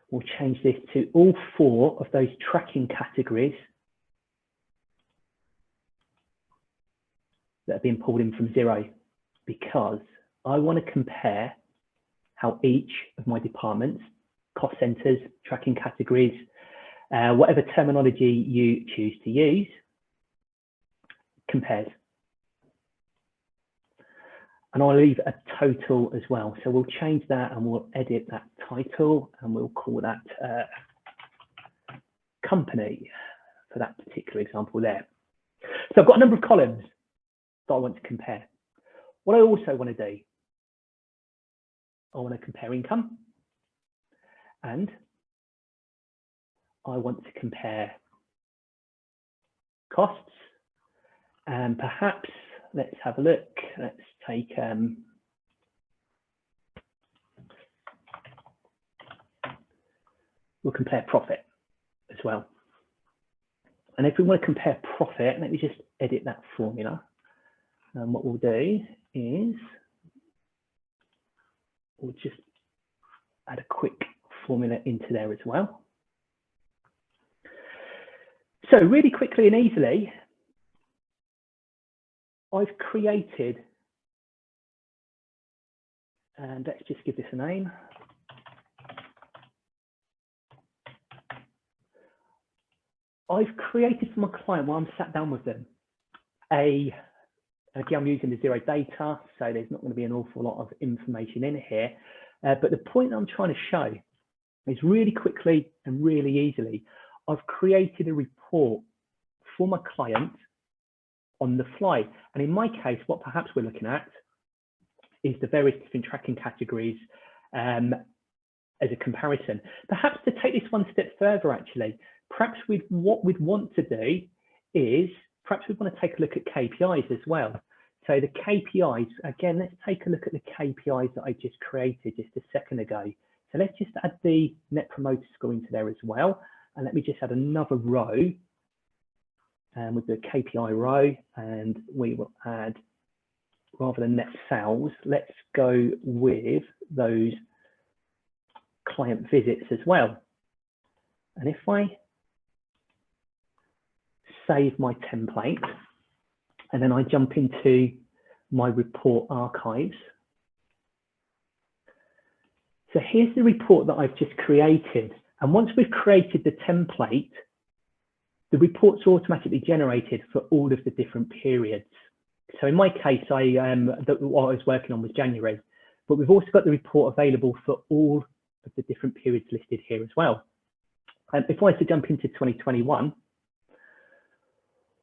we'll change this to all 4 of those tracking categories that have been pulled in from Xero, because I want to compare how each of my departments, cost centers, tracking categories, whatever terminology you choose to use, compares. And I'll leave a total as well. So we'll change that and we'll edit that title and we'll call that company for that particular example there. So I've got a number of columns that I want to compare. What I also want to do, I want to compare income, and I want to compare costs, and perhaps let's have a look. Let's take we'll compare profit as well. And if we want to compare profit, let me just edit that formula. And what we'll do is we'll just add a quick formula into there as well. So really quickly and easily, I've created, and let's just give this a name. I've created for my client while I'm sat down with them again, I'm using the Xero data, so there's not going to be an awful lot of information in here. But the point I'm trying to show is really quickly and really easily, I've created a report for my client on the fly. And in my case, what perhaps we're looking at is the various different tracking categories as a comparison. Perhaps to take this one step further, actually, perhaps what we'd want to do is perhaps we want to take a look at KPIs as well. So the KPIs, again, let's take a look at the KPIs that I just created just a second ago. So let's just add the Net Promoter Score into there as well. And let me just add another row. And we'll do a KPI row, and we will add, rather than net sales, let's go with those client visits as well. And if I save my template, and then I jump into my report archives. So here's the report that I've just created. And once we've created the template, the report's automatically generated for all of the different periods. So in my case, what I was working on was January, but we've also got the report available for all of the different periods listed here as well. And if I was to jump into 2021,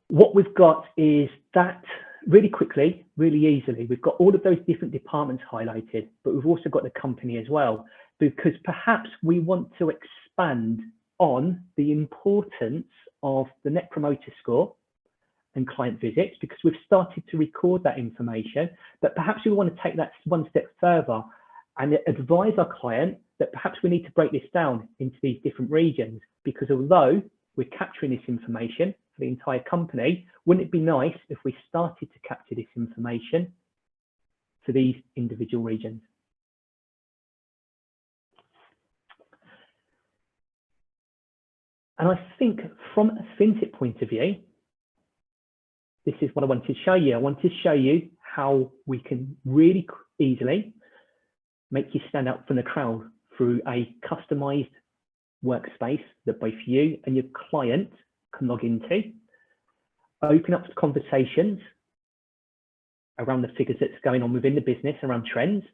what we've got is that really quickly, really easily, we've got all of those different departments highlighted, but we've also got the company as well, because perhaps we want to expand on the importance of the Net Promoter Score and client visits, because we've started to record that information, but perhaps we want to take that one step further and advise our client that perhaps we need to break this down into these different regions, because although we're capturing this information for the entire company, wouldn't it be nice if we started to capture this information for these individual regions? And I think from a finsit point of view, this is what I wanted to show you. I wanted to show you how we can really easily make you stand out from the crowd through a customized workspace that both you and your client can log into, open up conversations around the figures that's going on within the business, around trends,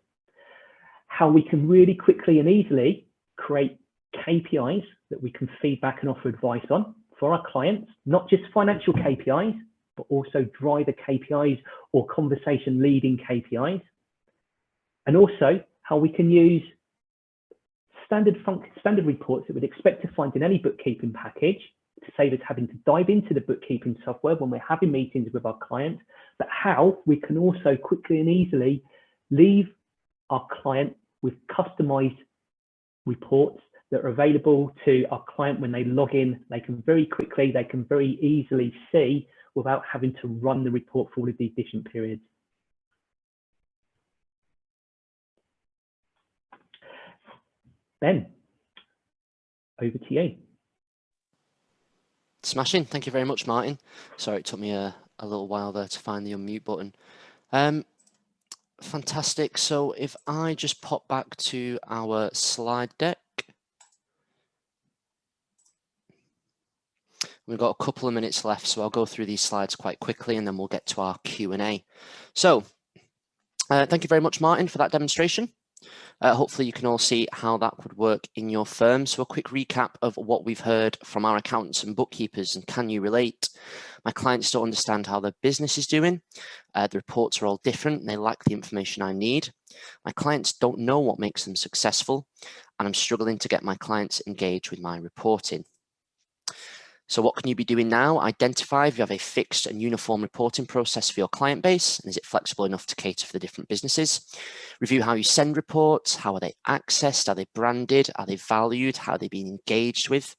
how we can really quickly and easily create KPIs that we can feed back and offer advice on for our clients, not just financial KPIs, but also driver KPIs or conversation leading KPIs. And also how we can use standard reports that we'd expect to find in any bookkeeping package to save us having to dive into the bookkeeping software when we're having meetings with our clients, but how we can also quickly and easily leave our client with customized reports that are available to our client when they log in. They can very quickly, they can very easily see without having to run the report for all of these different periods. Ben, over to you. Smashing. Thank you very much, Martin. Sorry, it took me a little while there to find the unmute button. Fantastic. So if I just pop back to our slide deck, we've got a couple of minutes left, so I'll go through these slides quite quickly and then we'll get to our Q&A. So thank you very much, Martin, for that demonstration. Hopefully you can all see how that would work in your firm. So a quick recap of what we've heard from our accountants and bookkeepers, and can you relate? My clients don't understand how their business is doing. The reports are all different and they lack the information I need. My clients don't know what makes them successful, and I'm struggling to get my clients engaged with my reporting. So what can you be doing now? Identify if you have a fixed and uniform reporting process for your client base, and is it flexible enough to cater for the different businesses? Review how you send reports. How are they accessed? Are they branded? Are they valued? How are they being engaged with?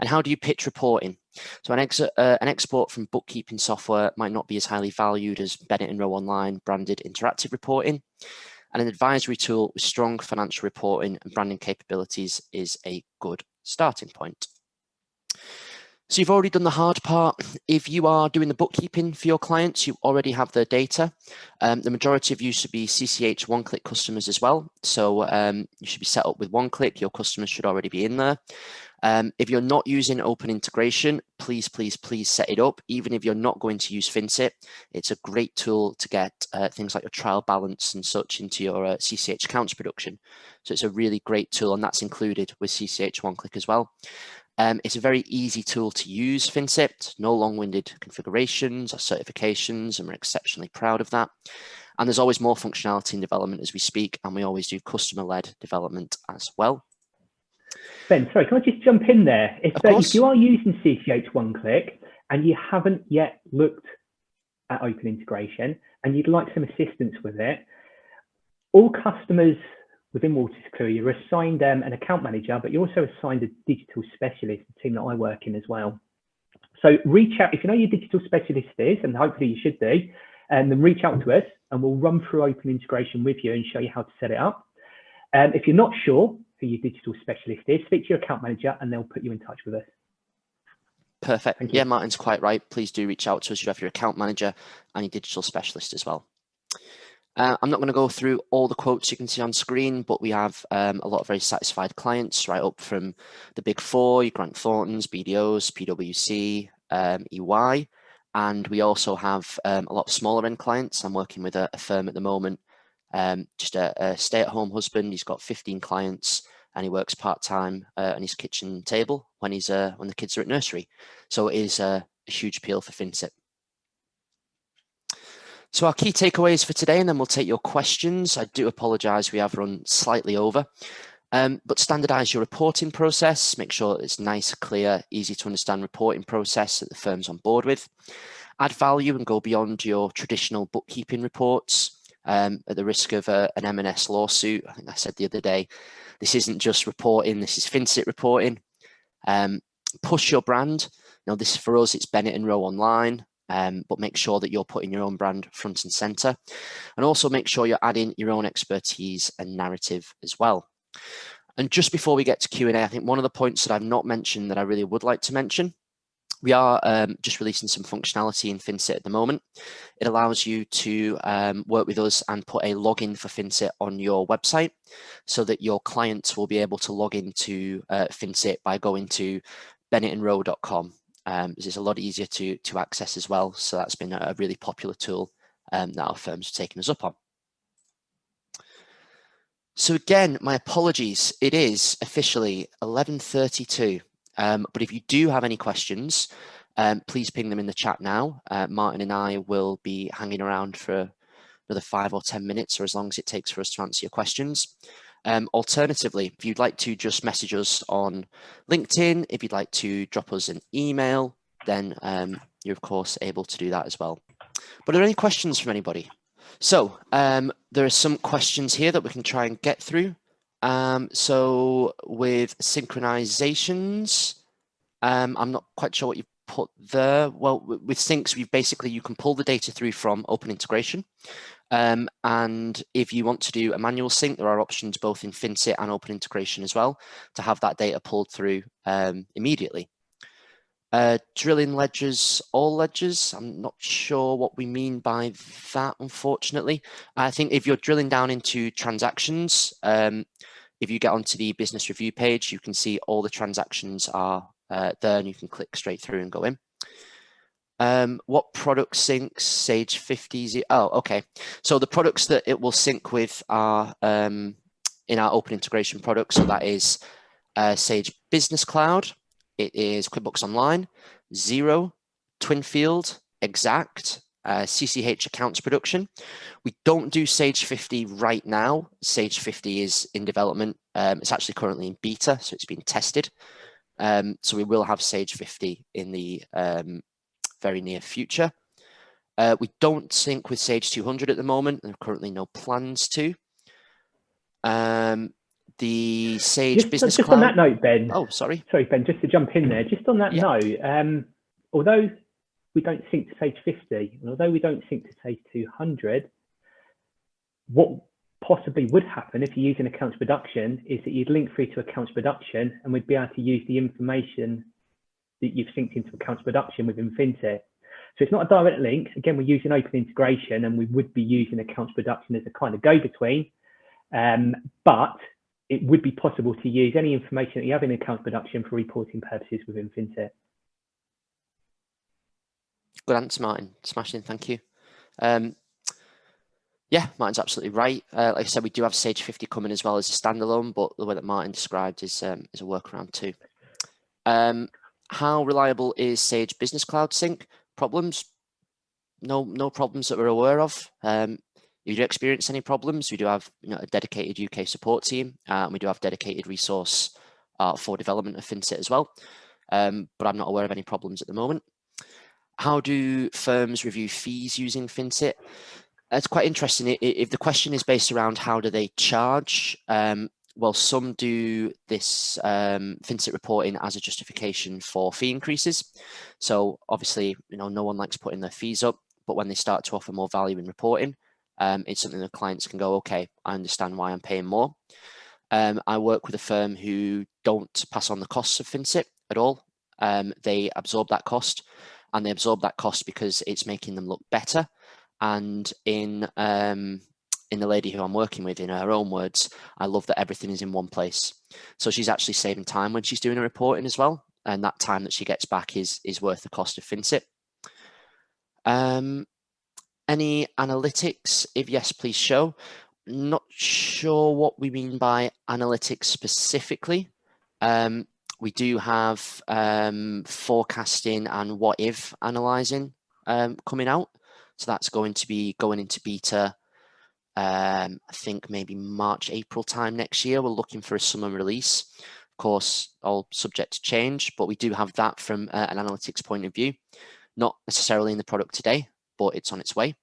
And how do you pitch reporting? So an export from bookkeeping software might not be as highly valued as Bennett & Rowe Online branded interactive reporting. And an advisory tool with strong financial reporting and branding capabilities is a good starting point. So you've already done the hard part. If you are doing the bookkeeping for your clients, you already have their data. The majority of you should be CCH OneClick customers as well. So you should be set up with OneClick. Your customers should already be in there. If you're not using open integration, please set it up. Even if you're not going to use finsit, it's a great tool to get things like your trial balance and such into your CCH accounts production. So it's a really great tool, and that's included with CCH OneClick as well. It's a very easy tool to use, finsit, no long-winded configurations or certifications, and we're exceptionally proud of that. And there's always more functionality in development as we speak, and we always do customer-led development as well. Ben, sorry, can I just jump in there? If you are using CCH OneClick and you haven't yet looked at open integration and you'd like some assistance with it, all customers within Walters Crew, you're assigned an account manager, but you're also assigned a digital specialist, the team that I work in as well. So reach out, if you know your digital specialist is, and hopefully you should do, and then reach out to us and we'll run through open integration with you and show you how to set it up. If you're not sure who your digital specialist is, speak to your account manager and they'll put you in touch with us. Perfect. Yeah, Martin's quite right. Please do reach out to us. You have your account manager and your digital specialist as well. I'm not going to go through all the quotes you can see on screen, but we have a lot of very satisfied clients, right up from the big four, your Grant Thorntons, BDOs, PwC, EY, and we also have a lot of smaller end clients. I'm working with a firm at the moment, just a stay-at-home husband. He's got 15 clients and he works part-time on his kitchen table when the kids are at nursery. So it is a huge appeal for finsit. So our key takeaways for today, and then we'll take your questions. I do apologise, we have run slightly over, but standardise your reporting process. Make sure it's nice, clear, easy to understand reporting process that the firm's on board with. Add value and go beyond your traditional bookkeeping reports at the risk of an M&S lawsuit. I think I said the other day, this isn't just reporting, this is finsit reporting. Push your brand. Now this for us, it's Bennett and Rowe online. But make sure that you're putting your own brand front and center, and also make sure you're adding your own expertise and narrative as well. And just before we get to Q&A, I think one of the points that I've not mentioned that I really would like to mention, we are just releasing some functionality in finsit at the moment. It allows you to work with us and put a login for finsit on your website so that your clients will be able to log into finsit by going to bennettandrowe.com. It's a lot easier to access as well. So that's been a really popular tool that our firms have taken us up on. So again, my apologies. It is officially 11:32. But if you do have any questions, please ping them in the chat now. Martin and I will be hanging around for another 5 or 10 minutes, or as long as it takes for us to answer your questions. Alternatively, if you'd like to just message us on LinkedIn, if you'd like to drop us an email, then you're of course able to do that as well. But are there any questions from anybody? So there are some questions here that we can try and get through. So with synchronizations, I'm not quite sure what you've put there. Well, with syncs, you can pull the data through from open integration. And if you want to do a manual sync, there are options both in finsit and open integration as well to have that data pulled through immediately. Drilling ledgers, all ledgers, I'm not sure what we mean by that, unfortunately. I think if you're drilling down into transactions, if you get onto the business review page, you can see all the transactions are there and you can click straight through and go in. What product syncs Sage 50? Oh, okay. So the products that it will sync with are in our open integration products. So that is Sage Business Cloud. It is QuickBooks Online, Xero, Twinfield, Exact, CCH Accounts Production. We don't do Sage 50 right now. Sage 50 is in development. It's actually currently in beta, so it's being tested. So we will have Sage 50 in the very near future. We don't sync with Sage 200 at the moment. There are currently no plans to. The Sage Business Cloud. Just on that note, Ben. Oh, sorry. Sorry, Ben, just to jump in there. Just on that note, although we don't sync to Sage 50, and although we don't sync to Sage 200, what possibly would happen if you're using accounts production is that you'd link through to accounts production and we'd be able to use the information that you've synced into accounts production within finsit. So it's not a direct link. Again, we're using open integration and we would be using accounts production as a kind of go-between, but it would be possible to use any information that you have in accounts production for reporting purposes within finsit. Good answer, Martin. Smashing, thank you. Yeah, Martin's absolutely right. Like I said, we do have Sage 50 coming as well as a standalone, but the way that Martin described is a workaround too. How reliable is Sage Business Cloud Sync? Problems? No problems that we're aware of. If you do experience any problems, we do have a dedicated UK support team, and we do have dedicated resource for development of finsit as well. But I'm not aware of any problems at the moment. How do firms review fees using finsit? It's quite interesting. If the question is based around how do they charge, well, some do this finsit reporting as a justification for fee increases. So obviously, no one likes putting their fees up, but when they start to offer more value in reporting, it's something that clients can go, okay, I understand why I'm paying more. I work with a firm who don't pass on the costs of finsit at all. They absorb that cost, and they absorb that cost because it's making them look better. And in the lady who I'm working with, in her own words, I love that everything is in one place. So she's actually saving time when she's doing her reporting as well. And that time that she gets back is worth the cost of finsit. Any analytics? If yes, please show. Not sure what we mean by analytics specifically. We do have forecasting and what if analyzing coming out. So that's going to be going into beta, I think maybe March, April time next year. We're looking for a summer release. Of course, all subject to change, but we do have that from an analytics point of view. Not necessarily in the product today, but it's on its way.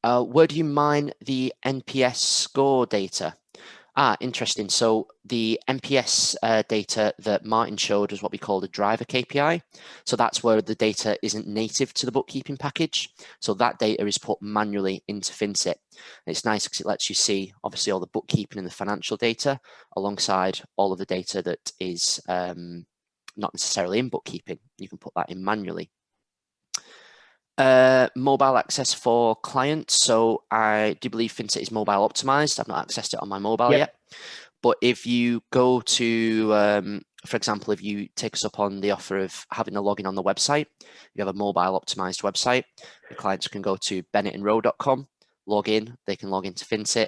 Where do you mine the NPS score data? Interesting. So the NPS data that Martin showed is what we call the driver KPI. So that's where the data isn't native to the bookkeeping package. So that data is put manually into finsit. And it's nice because it lets you see, obviously, all the bookkeeping and the financial data alongside all of the data that is not necessarily in bookkeeping. You can put that in manually. Mobile access for clients. So I do believe finsit is mobile optimized. I've not accessed it on my mobile yet. But if you go to, for example, if you take us up on the offer of having a login on the website, you have a mobile optimized website. The clients can go to bennettandrowe.com, log in. They can log into finsit.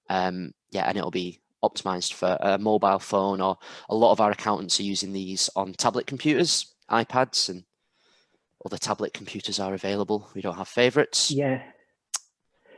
And it'll be optimized for a mobile phone, or a lot of our accountants are using these on tablet computers, iPads, and other tablet computers are available. We don't have favorites. Yeah.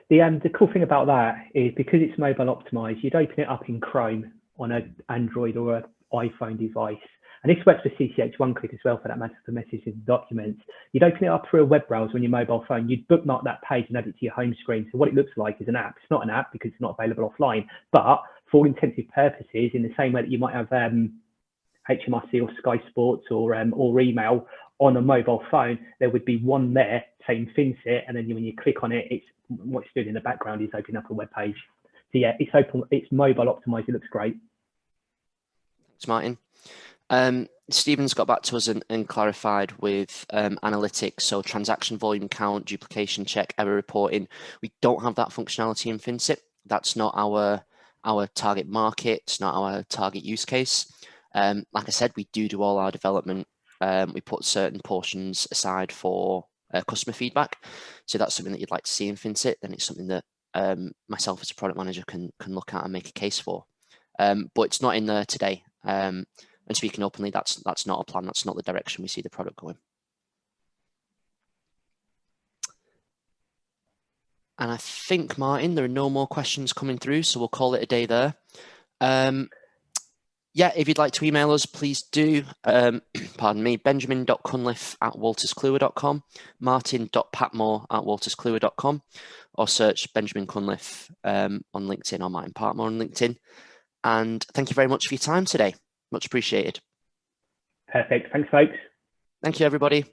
The cool thing about that is because it's mobile optimized, you'd open it up in Chrome on an Android or an iPhone device. And this works for CCH OneClick as well, for that matter, for messages and documents. You'd open it up through a web browser on your mobile phone. You'd bookmark that page and add it to your home screen. So what it looks like is an app. It's not an app because it's not available offline. But for all intensive purposes, in the same way that you might have HMRC or Sky Sports or email on a mobile phone, there would be one there saying finsit, and then when you click on it, it's what it's doing in the background is opening up a web page. So yeah, it's open, it's mobile optimized. It looks great. Thanks, Martin. Stephen's got back to us and clarified with analytics, so transaction volume count, duplication check, error reporting. We don't have that functionality in finsit. That's not our target market. It's not our target use case. Like I said, we do all our development. We put certain portions aside for customer feedback. So that's something that you'd like to see in finsit, then it's something that myself as a product manager can look at and make a case for. But it's not in there today. And speaking openly, that's not a plan. That's not the direction we see the product going. And I think, Martin, there are no more questions coming through, so we'll call it a day there. Yeah, if you'd like to email us, please do. Pardon me, benjamin.cunliffe@walterskluwer.com, martin.patmore@walterskluwer.com, or search Benjamin Cunliffe on LinkedIn, or Martin Patmore on LinkedIn. And thank you very much for your time today. Much appreciated. Perfect. Thanks, folks. Thank you, everybody.